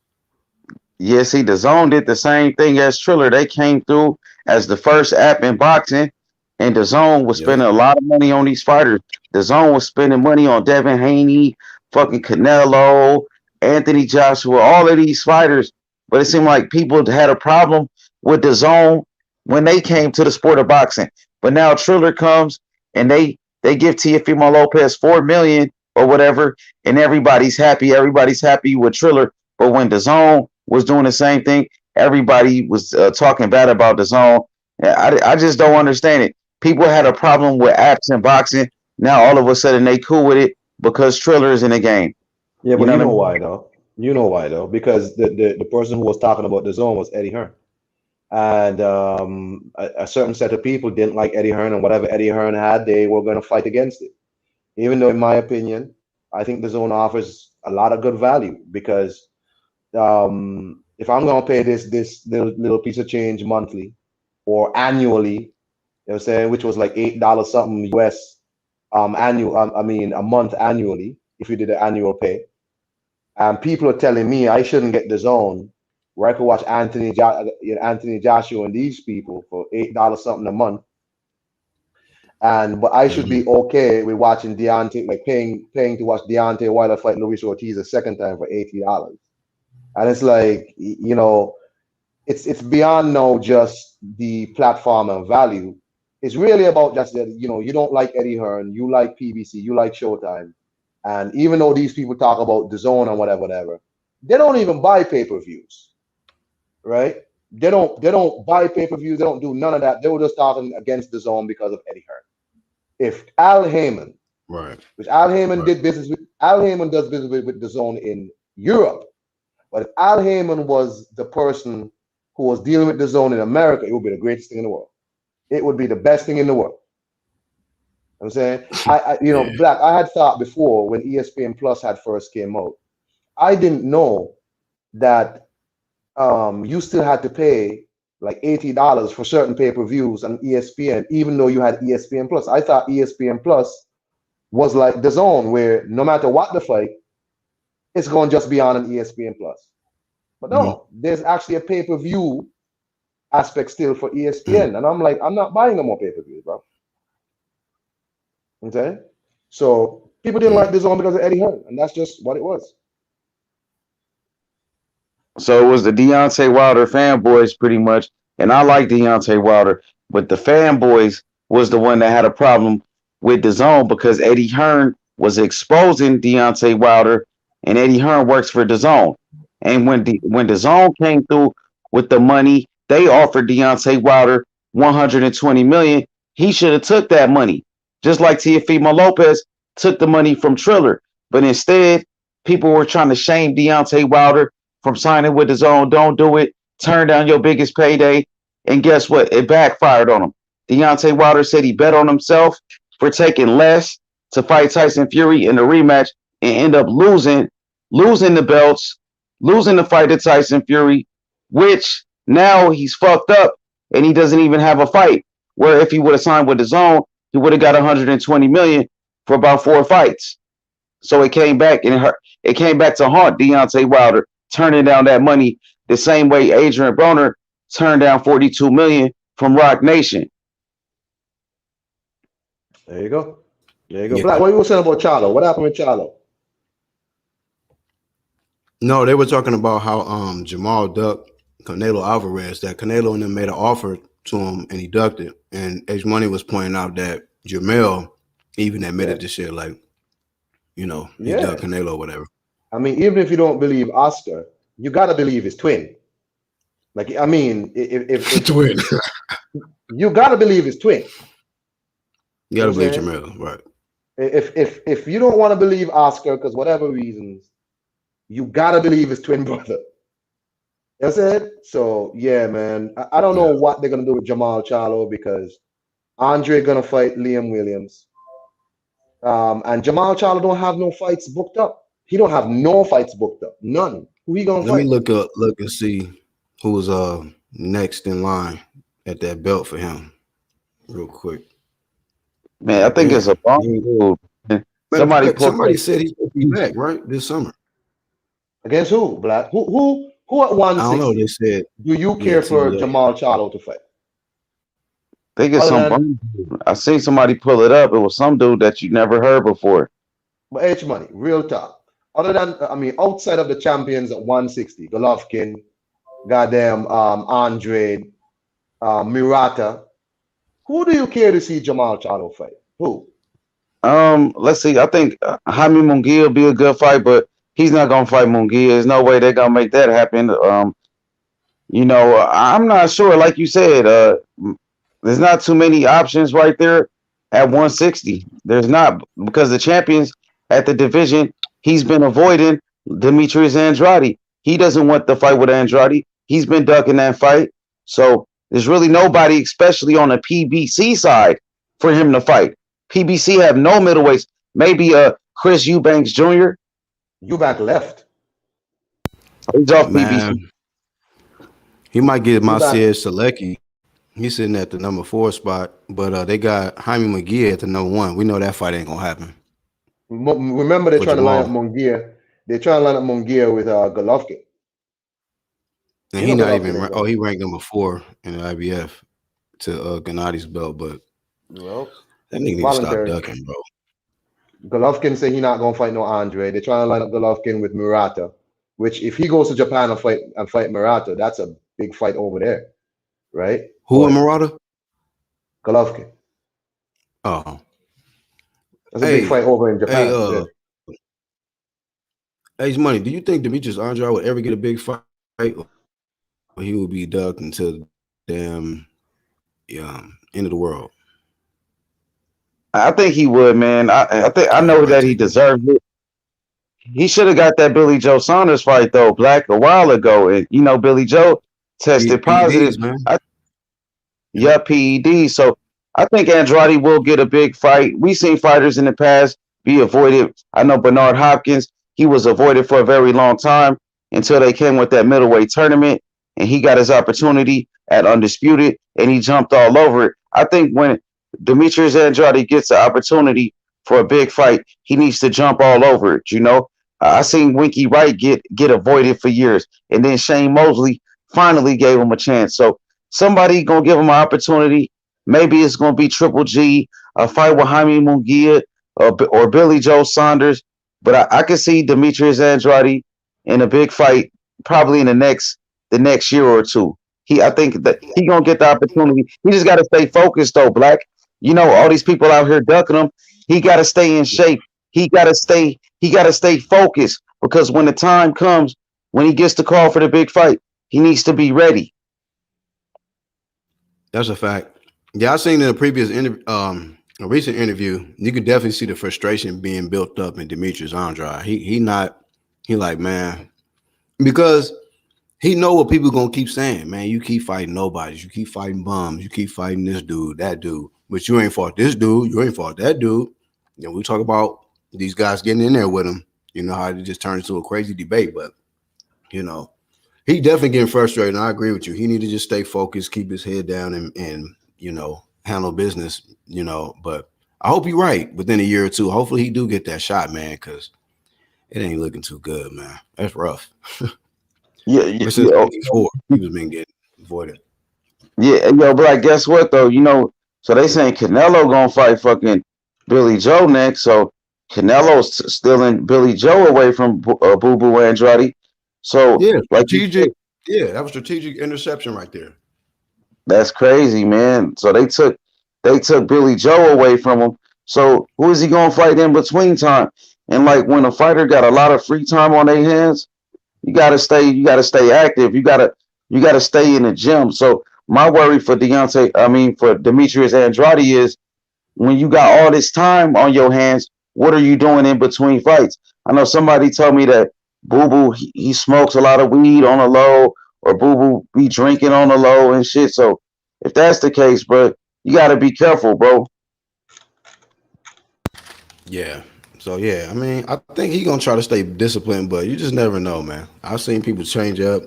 yeah. See, the Zone did the same thing as Triller. They came through as the first app in boxing, and the Zone was Yep. spending a lot of money on these fighters. The Zone was spending money on Devin Haney, fucking Canelo, Anthony Joshua, all of these fighters. But it seemed like people had a problem with the Zone when they came to the sport of boxing. But now Triller comes and they give Teofimo Lopez 4 million or whatever, and everybody's happy. Everybody's happy with Triller. But when the Zone was doing the same thing, everybody was talking bad about the Zone. I just don't understand it. People had a problem with apps and boxing. Now all of a sudden they cool with it because Triller is in the game. Yeah, You but know you what I know mean? why though? You know why though? Because the person who was talking about the zone was Eddie Hearn. And a certain set of people didn't like Eddie Hearn, and whatever Eddie Hearn had, they were going to fight against it. Even though, in my opinion, I think the zone offers a lot of good value because if I'm going to pay this little piece of change monthly or annually, you know what I'm saying, which was like $8 something US annual, I mean a month annually, if you did an annual pay, and people are telling me I shouldn't get the zone where I could watch Anthony Joshua and these people for $8 something a month, but I should Mm-hmm. be okay with watching Deontay, like paying to watch Deontay Wilder fight Luis Ortiz a second time for $80. And it's like, it's beyond now just the platform and value. It's really about just that, you don't like Eddie Hearn, you like PBC, you like Showtime. And even though these people talk about the zone and whatever, they don't even buy pay-per-views, right? They don't buy pay-per-views, they don't do none of that. They were just talking against the zone because of Eddie Hearn. If Al Heyman, Right. which Al Heyman Right. did business with, Al Heyman does business with the zone in Europe. But if Al Heyman was the person who was dealing with the zone in America, it would be the greatest thing in the world. It would be the best thing in the world. You know what I'm saying, Yeah. Black. I had thought before when ESPN Plus had first came out, I didn't know that you still had to pay like $80 for certain pay-per-views on ESPN, even though you had ESPN Plus. I thought ESPN Plus was like the zone where no matter what the fight, it's going to just be on an ESPN Plus. But Mm-hmm. no, there's actually a pay-per-view aspect still for ESPN. And I'm like, I'm not buying no more pay-per-views, bro. Okay? So people didn't like the zone because of Eddie Hearn, and that's just what it was. So it was the Deontay Wilder fanboys pretty much, and I like Deontay Wilder, but the fanboys was the one that had a problem with DAZN because Eddie Hearn was exposing Deontay Wilder, and Eddie Hearn works for DAZN. And when DAZN came through with the money, they offered Deontay Wilder 120 million. He should have took that money, just like Teofimo Lopez took the money from Triller. But instead, people were trying to shame Deontay Wilder from signing with DAZN. Don't do it. Turn down your biggest payday. And guess what? It backfired on him. Deontay Wilder said he bet on himself for taking less to fight Tyson Fury in the rematch and end up losing the belts, losing the fight to Tyson Fury, which now he's fucked up and he doesn't even have a fight. Where if he would have signed with DAZN, he would have got 120 million for about 4 fights. So it came back and it came back to haunt Deontay Wilder, turning down that money the same way Adrian Broner turned down 42 million from Rock Nation. There you go. There you go. Yeah. Black, what you were saying about Charlo? What happened with Charlo? No, they were talking about how Jamal ducked Canelo Alvarez, that Canelo and them made an offer to him and he ducked it. And H Money was pointing out that Jamel even admitted to shit, like, you know, he ducked Canelo or whatever. I mean, even if you don't believe Oscar, you gotta believe his twin. Like, I mean, if Twin. you gotta believe his twin. You gotta believe Jamel, right? If you don't want to believe Oscar because whatever reasons, you gotta believe his twin brother. That's it. So yeah, man. I don't know what they're gonna do with Jamal Charlo because Andre gonna fight Liam Williams. And Jamal Charlo don't have no fights booked up. He don't have no fights booked up. None. Who he gonna fight? Let me look and see who's next in line at that belt for him, real quick. Man, I think it's a bomb dude. Somebody said he's gonna be back right this summer. Against who? Black? Who at 160? I don't know. They said. Do you care for Jamal Charlo to fight? I think it's some. I seen somebody pull it up. It was some dude that you never heard before. But H Money, real talk. Other than, I mean, outside of the champions at 160, Golovkin, goddamn Andre, Murata, who do you care to see Jamal Charlo fight? Who? Let's see. I think Jaime Munguia will be a good fight, but he's not gonna fight Munguia. There's no way they're gonna make that happen. You know, I'm not sure. Like you said, there's not too many options right there at 160. There's not, because the champions at the division, he's been avoiding Demetrius Andrade. He doesn't want the fight with Andrade. He's been ducking that fight. So there's really nobody, especially on the PBC side, for him to fight. PBC have no middleweights. Maybe Chris Eubanks Jr. Eubank left. He's off PBC. He might get Maciej Selecki. He's sitting at the number 4 spot, but they got Jaime Munguia at the number 1. We know that fight ain't gonna happen. Remember, they're trying to line up Munguia. They're trying to line up Munguia with Golovkin. And he not even. He ranked number 4 in the IBF to Gennadi's belt, but well, that nigga need to stop ducking, bro. Golovkin said he's not gonna fight no Andre. They're trying to line up Golovkin with Murata, which if he goes to Japan and fight Murata, that's a big fight over there, right? Who in Murata? Golovkin. Oh, that's a big fight over in Japan. Hey, Money, do you think Demetrius Andrade would ever get a big fight, or he would be ducked until the damn end of the world? I think he would, man. I know that he deserved it. He should have got that Billy Joe Saunders fight though, Black, a while ago. And you know, Billy Joe tested positive. PED. So I think Andrade will get a big fight. We've seen fighters in the past be avoided. I know Bernard Hopkins, he was avoided for a very long time until they came with that middleweight tournament, and he got his opportunity at Undisputed, and he jumped all over it. I think when Demetrius Andrade gets the opportunity for a big fight, he needs to jump all over it. You know, I seen Winky Wright get avoided for years, and then Shane Mosley finally gave him a chance. So somebody gonna give him an opportunity. Maybe it's gonna be Triple G, a fight with Jaime Munguia or Billy Joe Saunders. But I can see Demetrius Andrade in a big fight, probably in the next year or two. I think that he gonna get the opportunity. He just got to stay focused though, Black. You know, all these people out here ducking him. He got to stay in shape. He got to stay focused because when the time comes, when he gets the call for the big fight, he needs to be ready. That's a fact. Yeah, I seen in a previous a recent interview, you could definitely see the frustration being built up in Demetrius Andrade. He like, man, because he know what people gonna keep saying, man. You keep fighting nobodies, you keep fighting bums, you keep fighting this dude, that dude, but you ain't fought this dude, you ain't fought that dude. Then we talk about these guys getting in there with him. You know how it just turned into a crazy debate, but you know, he definitely getting frustrated. And I agree with you. He need to just stay focused, keep his head down, and you know, handle business. You know, but I hope you're right. Within a year or two, hopefully he do get that shot, man, because it ain't looking too good, man. That's rough. Yeah, Ever since yeah, '84, he was been getting avoided. yeah. Yo, but like, guess what though? You know, so they saying Canelo gonna fight fucking Billy Joe next. So Canelo's stealing Billy Joe away from Boo Boo Andrade. So Yeah, like you said, strategic. Yeah, that was strategic interception right there. that's crazy, man. So they took Billy Joe away from him. So who is he gonna fight in between time? And like when a fighter got a lot of free time on their hands, you gotta stay active. You gotta stay in the gym. So my worry for for Demetrius Andrade is when you got all this time on your hands, what are you doing in between fights? I know somebody told me that Boo Boo he smokes a lot of weed on the low, or Boo Boo be drinking on the low and shit. So if that's the case, bro, you got to be careful, bro. Yeah. So yeah, I mean, I think he gonna try to stay disciplined, but you just never know, man. I've seen people change up,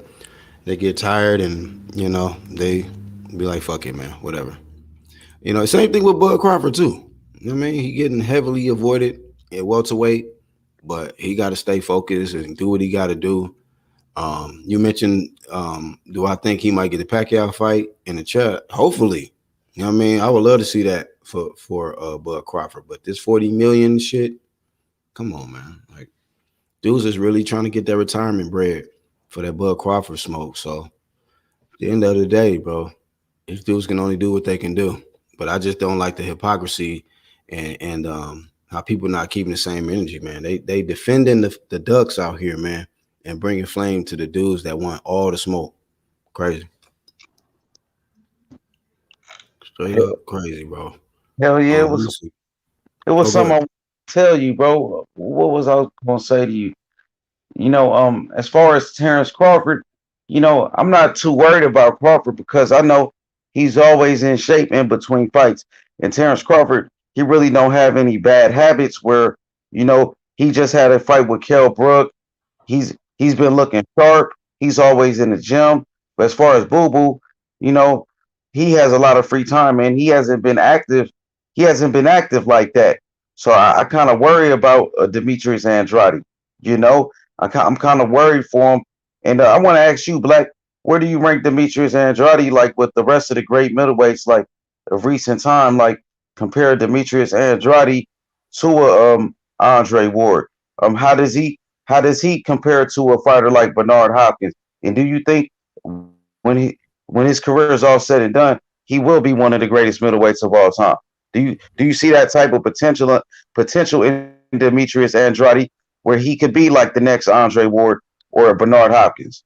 they get tired, and you know they be like, "Fuck it, man, whatever." You know, same thing with Bud Crawford too. You know what I mean, he getting heavily avoided at welterweight, but he got to stay focused and do what he got to do. You mentioned, do I think he might get the Pacquiao fight in the chat? Hopefully, you know what I mean. I would love to see that for Bud Crawford, but this 40 million shit, come on, man. Like dudes is really trying to get that retirement bread for that Bud Crawford smoke. So at the end of the day, bro, these dudes can only do what they can do. But I just don't like the hypocrisy and how people not keeping the same energy, man. They defending the ducks out here, man, and bringing flame to the dudes that want all the smoke. Crazy, straight up crazy, bro. Hell yeah, Let me see. it was Oh, go something ahead. I wanted to tell you, bro. What was I gonna say to you? You know, as far as Terrence Crawford, you know, I'm not too worried about Crawford because I know he's always in shape in between fights. And Terrence Crawford, he really don't have any bad habits where, you know, he just had a fight with Kell Brook. He's been looking sharp. He's always in the gym. But as far as Boo Boo, you know, he has a lot of free time and he hasn't been active. He hasn't been active like that. So I kind of worry about Demetrius Andrade. You know, I'm kind of worried for him. And I want to ask you, Black, where do you rank Demetrius Andrade like with the rest of the great middleweights like of recent time? Like compare Demetrius Andrade to a Andre Ward. How does he compare to a fighter like Bernard Hopkins? And do you think when his career is all said and done, he will be one of the greatest middleweights of all time? Do you see that type of potential in Demetrius Andrade where he could be like the next Andre Ward or a Bernard Hopkins?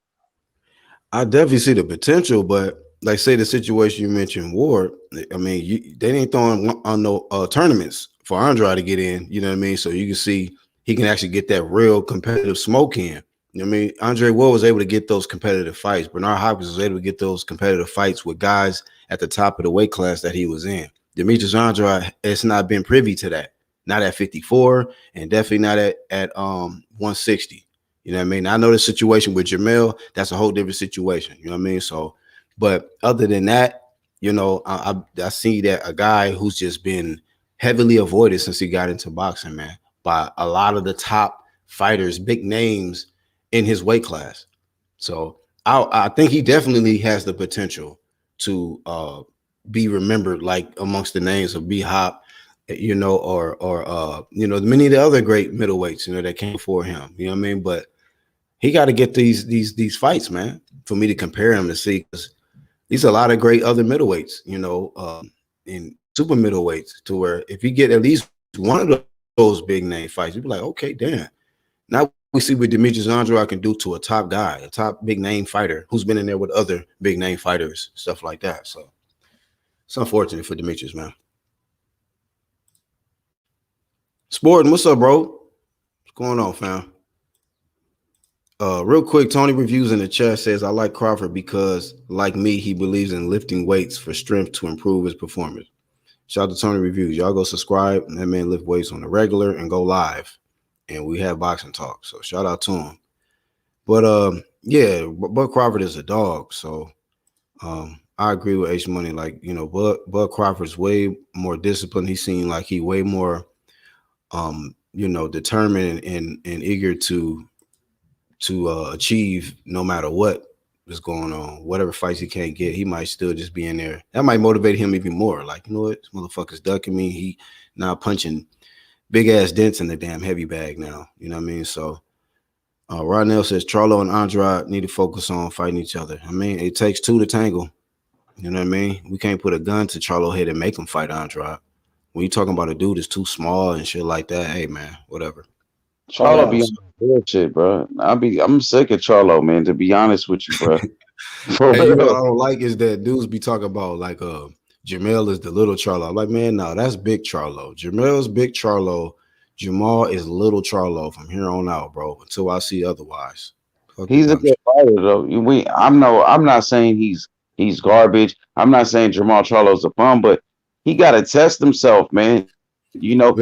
I definitely see the potential, but like say the situation you mentioned, Ward. I mean, they ain't throwing on no tournaments for Andrade to get in. You know what I mean? So you can see he can actually get that real competitive smoke in. You know what I mean? Andre Ward was able to get those competitive fights. Bernard Hopkins was able to get those competitive fights with guys at the top of the weight class that he was in. Demetrius Andrade has not been privy to that. Not at 54, and definitely not at 160. You know what I mean? I know the situation with Jamel, that's a whole different situation. You know what I mean? So, but other than that, you know, I see that a guy who's just been heavily avoided since he got into boxing, man, by a lot of the top fighters, big names in his weight class. So I think he definitely has the potential to be remembered like amongst the names of B Hop, you know, or you know, many of the other great middleweights, you know, that came before him. You know what I mean? But he got to get these fights, man, for me to compare him to see, because these are a lot of great other middleweights, you know, in super middleweights to where if you get at least one of those big name fights, you'd be like, okay, damn. Now we see what Demetrius Andrade can do to a top guy, a top big name fighter who's been in there with other big name fighters, stuff like that. So it's unfortunate for Demetrius, man. Sporting, what's up, bro? What's going on, fam? Real quick, Tony Reviews in the chat says, I like Crawford because, like me, he believes in lifting weights for strength to improve his performance. Shout out to Tony Reviews. Y'all go subscribe. That man lift weights on the regular and go live. And we have boxing talk. So shout out to him. But yeah, Bud Crawford is a dog. So I agree with H Money. Like, you know, Bud Crawford's way more disciplined. He seemed like he way more you know, determined and eager to achieve no matter what is going on. Whatever fights he can't get, he might still just be in there. That might motivate him even more. Like, you know what? This motherfucker's ducking me. He now punching big ass dents in the damn heavy bag now. You know what I mean? So Rodnell says Charlo and Andrade need to focus on fighting each other. I mean, it takes two to tangle. You know what I mean? We can't put a gun to Charlo head and make him fight Andrade. When you talking about a dude that's too small and shit like that, hey man, whatever. Charlo be on bullshit, bro. I'm sick of Charlo, man. To be honest with you, bro. Hey, you know what I don't like is that dudes be talking about like Jamel is the little Charlo. I'm like, man, no, that's big Charlo. Jamel's big Charlo. Jamal is little Charlo from here on out, bro. Until I see otherwise. He's a good fighter, though. I'm not saying he's garbage. I'm not saying Jamal Charlo's a bum, but he got to test himself, man. You know,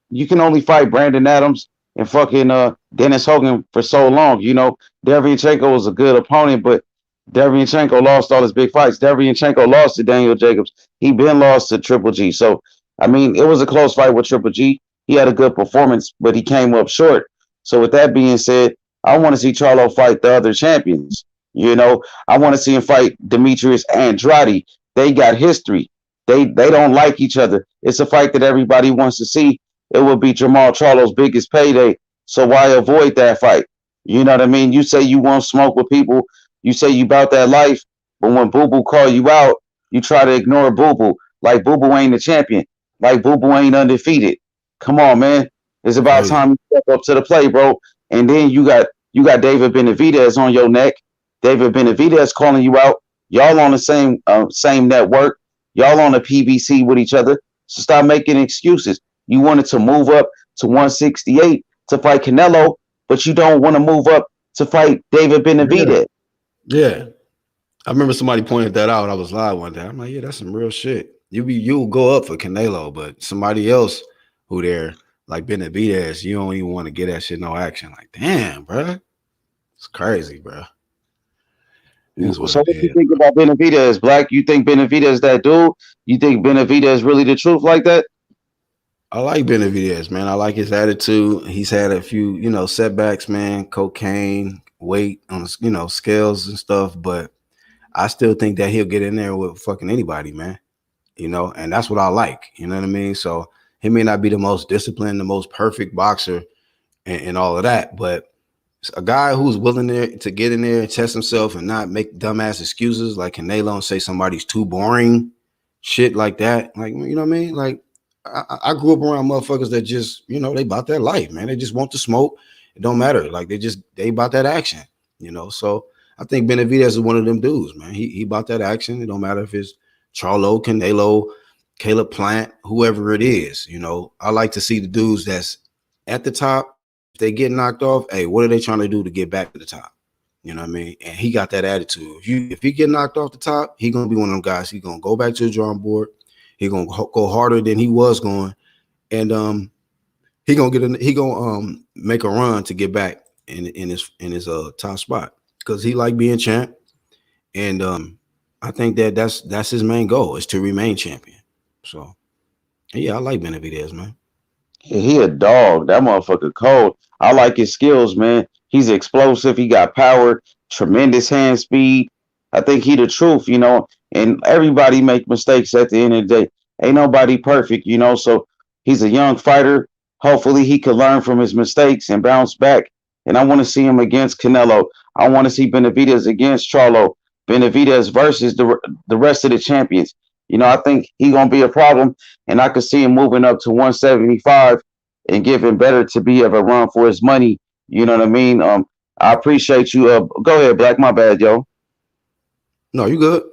you can only fight Brandon Adams and fucking Dennis Hogan for so long. You know, Derevyanchenko was a good opponent, but Derevyanchenko lost all his big fights. Derevyanchenko lost to Daniel Jacobs. He been lost to Triple G. So, I mean, it was a close fight with Triple G. He had a good performance, but he came up short. So, with that being said, I want to see Charlo fight the other champions. You know, I want to see him fight Demetrius Andrade. They got history. They don't like each other. It's a fight that everybody wants to see. It would be Jamal Charlo's biggest payday. So why avoid that fight? You know what I mean? You say you won't smoke with people. You say you about that life. But when Boo Boo call you out, you try to ignore Boo Boo. Like Boo Boo ain't the champion. Like Boo Boo ain't undefeated. Come on, man. It's about time you step up to the plate, bro. And then you got David Benavidez on your neck. David Benavidez calling you out. Y'all on the same network. Y'all on the PBC with each other. So stop making excuses. You wanted to move up to 168 to fight Canelo, but you don't want to move up to fight David Benavidez. Yeah. I remember somebody pointed that out. I was live one day. I'm like, yeah, that's some real shit. You'll go up for Canelo, but somebody else who there, like Benavidez, you don't even want to get that shit no action. Like, damn, bro. It's crazy, bro. So what do you think about Benavidez, Black? You think Benavidez that dude? You think Benavidez really the truth like that? I like Benavidez, man. I like his attitude. He's had a few, you know, setbacks, man. Cocaine, weight on, you know, scales and stuff. But I still think that he'll get in there with fucking anybody, man. You know, and that's what I like. You know what I mean? So he may not be the most disciplined, the most perfect boxer and all of that, but a guy who's willing to get in there and test himself and not make dumbass excuses like Canelo and say somebody's too boring, shit like that. Like, you know what I mean? Like, I grew up around motherfuckers that just, you know, they about that life, man. They just want to smoke. It don't matter. Like, they about that action, you know? So I think Benavidez is one of them dudes, man. He about that action. It don't matter if it's Charlo, Canelo, Caleb Plant, whoever it is, you know. I like to see the dudes that's at the top. If they get knocked off, hey, what are they trying to do to get back to the top? You know what I mean? And he got that attitude. If he get knocked off the top, he gonna be one of them guys. He gonna go back to the drawing board. He gonna go harder than he was going, and he gonna make a run to get back in his top spot because he like being champ, and I think that's his main goal is to remain champion. So yeah, I like Benavidez, man. He a dog. That motherfucker cold. I like his skills, man. He's explosive. He got power, tremendous hand speed. I think he the truth, you know. And everybody make mistakes at the end of the day. Ain't nobody perfect, you know. So he's a young fighter. Hopefully he can learn from his mistakes and bounce back. And I want to see him against Canelo. I want to see Benavidez against Charlo. Benavidez versus the rest of the champions. I think he gonna be a problem, and I could see him moving up to 175 and giving better to be of a run for his money. You know what I mean? I appreciate you. Go ahead, Black. My bad, yo. No, you good.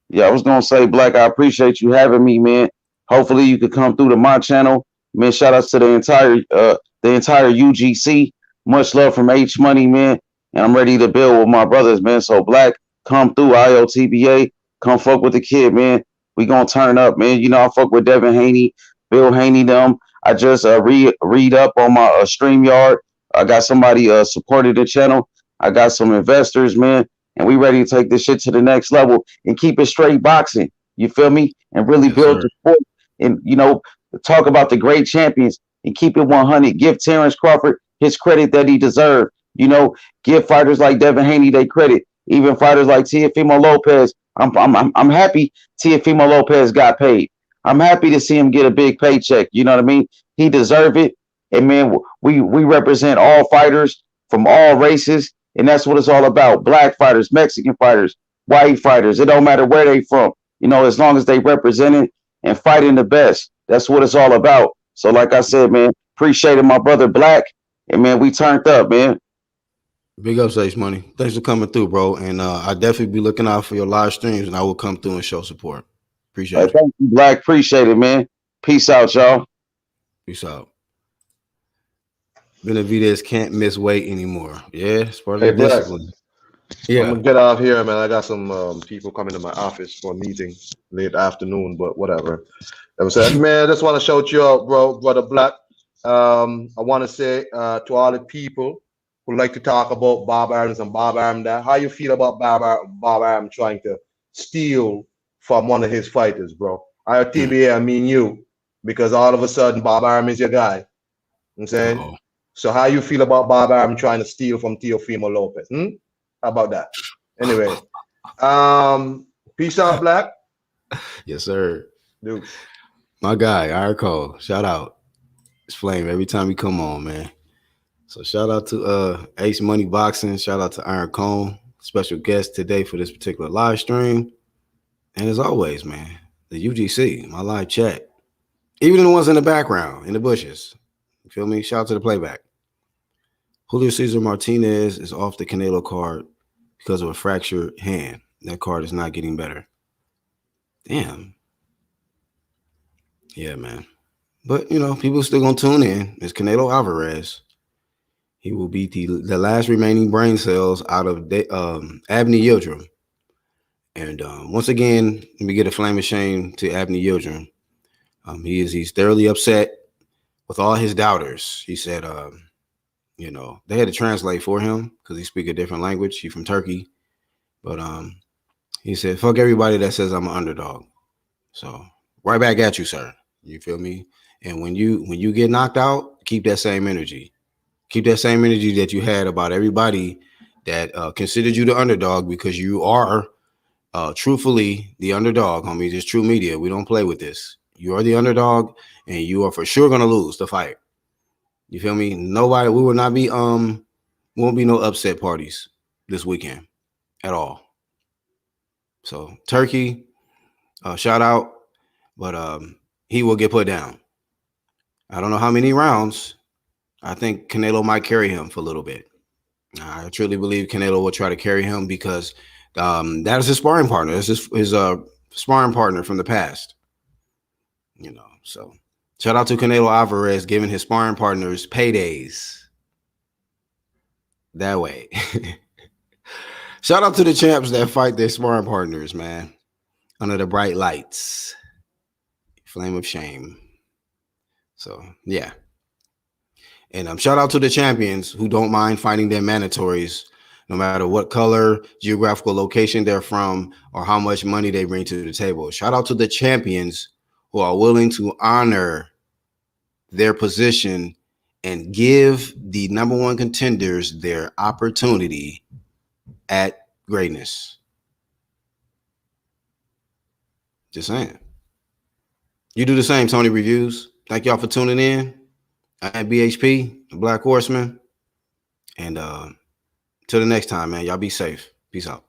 Yeah, I was gonna say, Black, I appreciate you having me, man. Hopefully you could come through to my channel. Man, shout outs to the entire UGC. Much love from H Money, man. And I'm ready to build with my brothers, man. So Black, come through IOTBA. Come fuck with the kid, man. We gonna turn up, man. I fuck with Devin Haney, Bill Haney, them. I just read up on my StreamYard. I got somebody supported the channel. I got some investors, man, and we ready to take this shit to the next level and keep it straight boxing. You feel me? And really Yes, build sir. the sport and talk about the great champions and keep it 100. Give Terrence Crawford his credit that he deserved. Give fighters like Devin Haney their credit. Even fighters like Teofimo Lopez. I'm happy Teofimo Lopez got paid. I'm happy to see him get a big paycheck. You know what I mean? He deserved it. And man, we represent all fighters from all races, and that's what it's all about. Black fighters, Mexican fighters, white fighters. It don't matter where they from. As long as they represent it and fighting the best. That's what it's all about. So like I said, man, appreciated my brother Black. And man, we turned up, man. Big ups, Ace Money. Thanks for coming through, bro. And I definitely be looking out for your live streams, and I will come through and show support. Appreciate you. Thank you, Black. Appreciate it, man. Peace out, y'all. Peace out. Benavidez can't miss weight anymore. Yeah, it's part of Hey, the Black. discipline. I'm Yeah. gonna get off here, man. I got some people coming to my office for a meeting late afternoon, but whatever. I'm saying, man, I just want to shout you out, bro, brother Black. I want to say to all the people who like to talk about Bob Arms and Bob Arm that how you feel about Bob Arm trying to steal from one of his fighters, bro. TBA, I mean you, because all of a sudden Bob Arm is your guy. You know what I'm saying? Uh-oh. So how you feel about Bob Arm trying to steal from Teofimo Lopez? How about that? Anyway, peace out, Black. Yes, sir. Dude. My guy, Iron Cole. Shout out. It's Flame every time you come on, man. So shout out to Ace Money Boxing. Shout out to Iron Cone. Special guest today for this particular live stream. And as always, man, the UGC, my live chat. Even the ones in the background, in the bushes. You feel me? Shout out to the playback. Julio Cesar Martinez is off the Canelo card because of a fractured hand. That card is not getting better. Damn. Yeah, man. But, people still going to tune in. It's Canelo Alvarez. He will beat the last remaining brain cells out of Abney Yildirim. And once again, let me get a flame of shame to Abney Yildirim. He's thoroughly upset with all his doubters. He said, they had to translate for him because he speaks a different language. He's from Turkey. But he said, fuck everybody that says I'm an underdog. So right back at you, sir. You feel me? And when you get knocked out, keep that same energy. Keep that same energy that you had about everybody that considered you the underdog, because you are truthfully the underdog, homies. It's True Media. We don't play with this. You are the underdog, and you are for sure going to lose the fight. You feel me? Nobody, we will not be, won't be no upset parties this weekend at all. So Turkey, shout out, but he will get put down. I don't know how many rounds. I think Canelo might carry him for a little bit. I truly believe Canelo will try to carry him because that is his sparring partner. That's his sparring partner from the past. So shout out to Canelo Alvarez giving his sparring partners paydays that way. Shout out to the champs that fight their sparring partners, man, under the bright lights. Flame of shame. So, yeah. And shout out to the champions who don't mind fighting their mandatories, no matter what color, geographical location they're from, or how much money they bring to the table. Shout out to the champions who are willing to honor their position and give the number one contenders their opportunity at greatness. Just saying. You do the same, Tony Reviews. Thank y'all for tuning in. I'm BHP, the Black Horseman. And till the next time, man, y'all be safe. Peace out.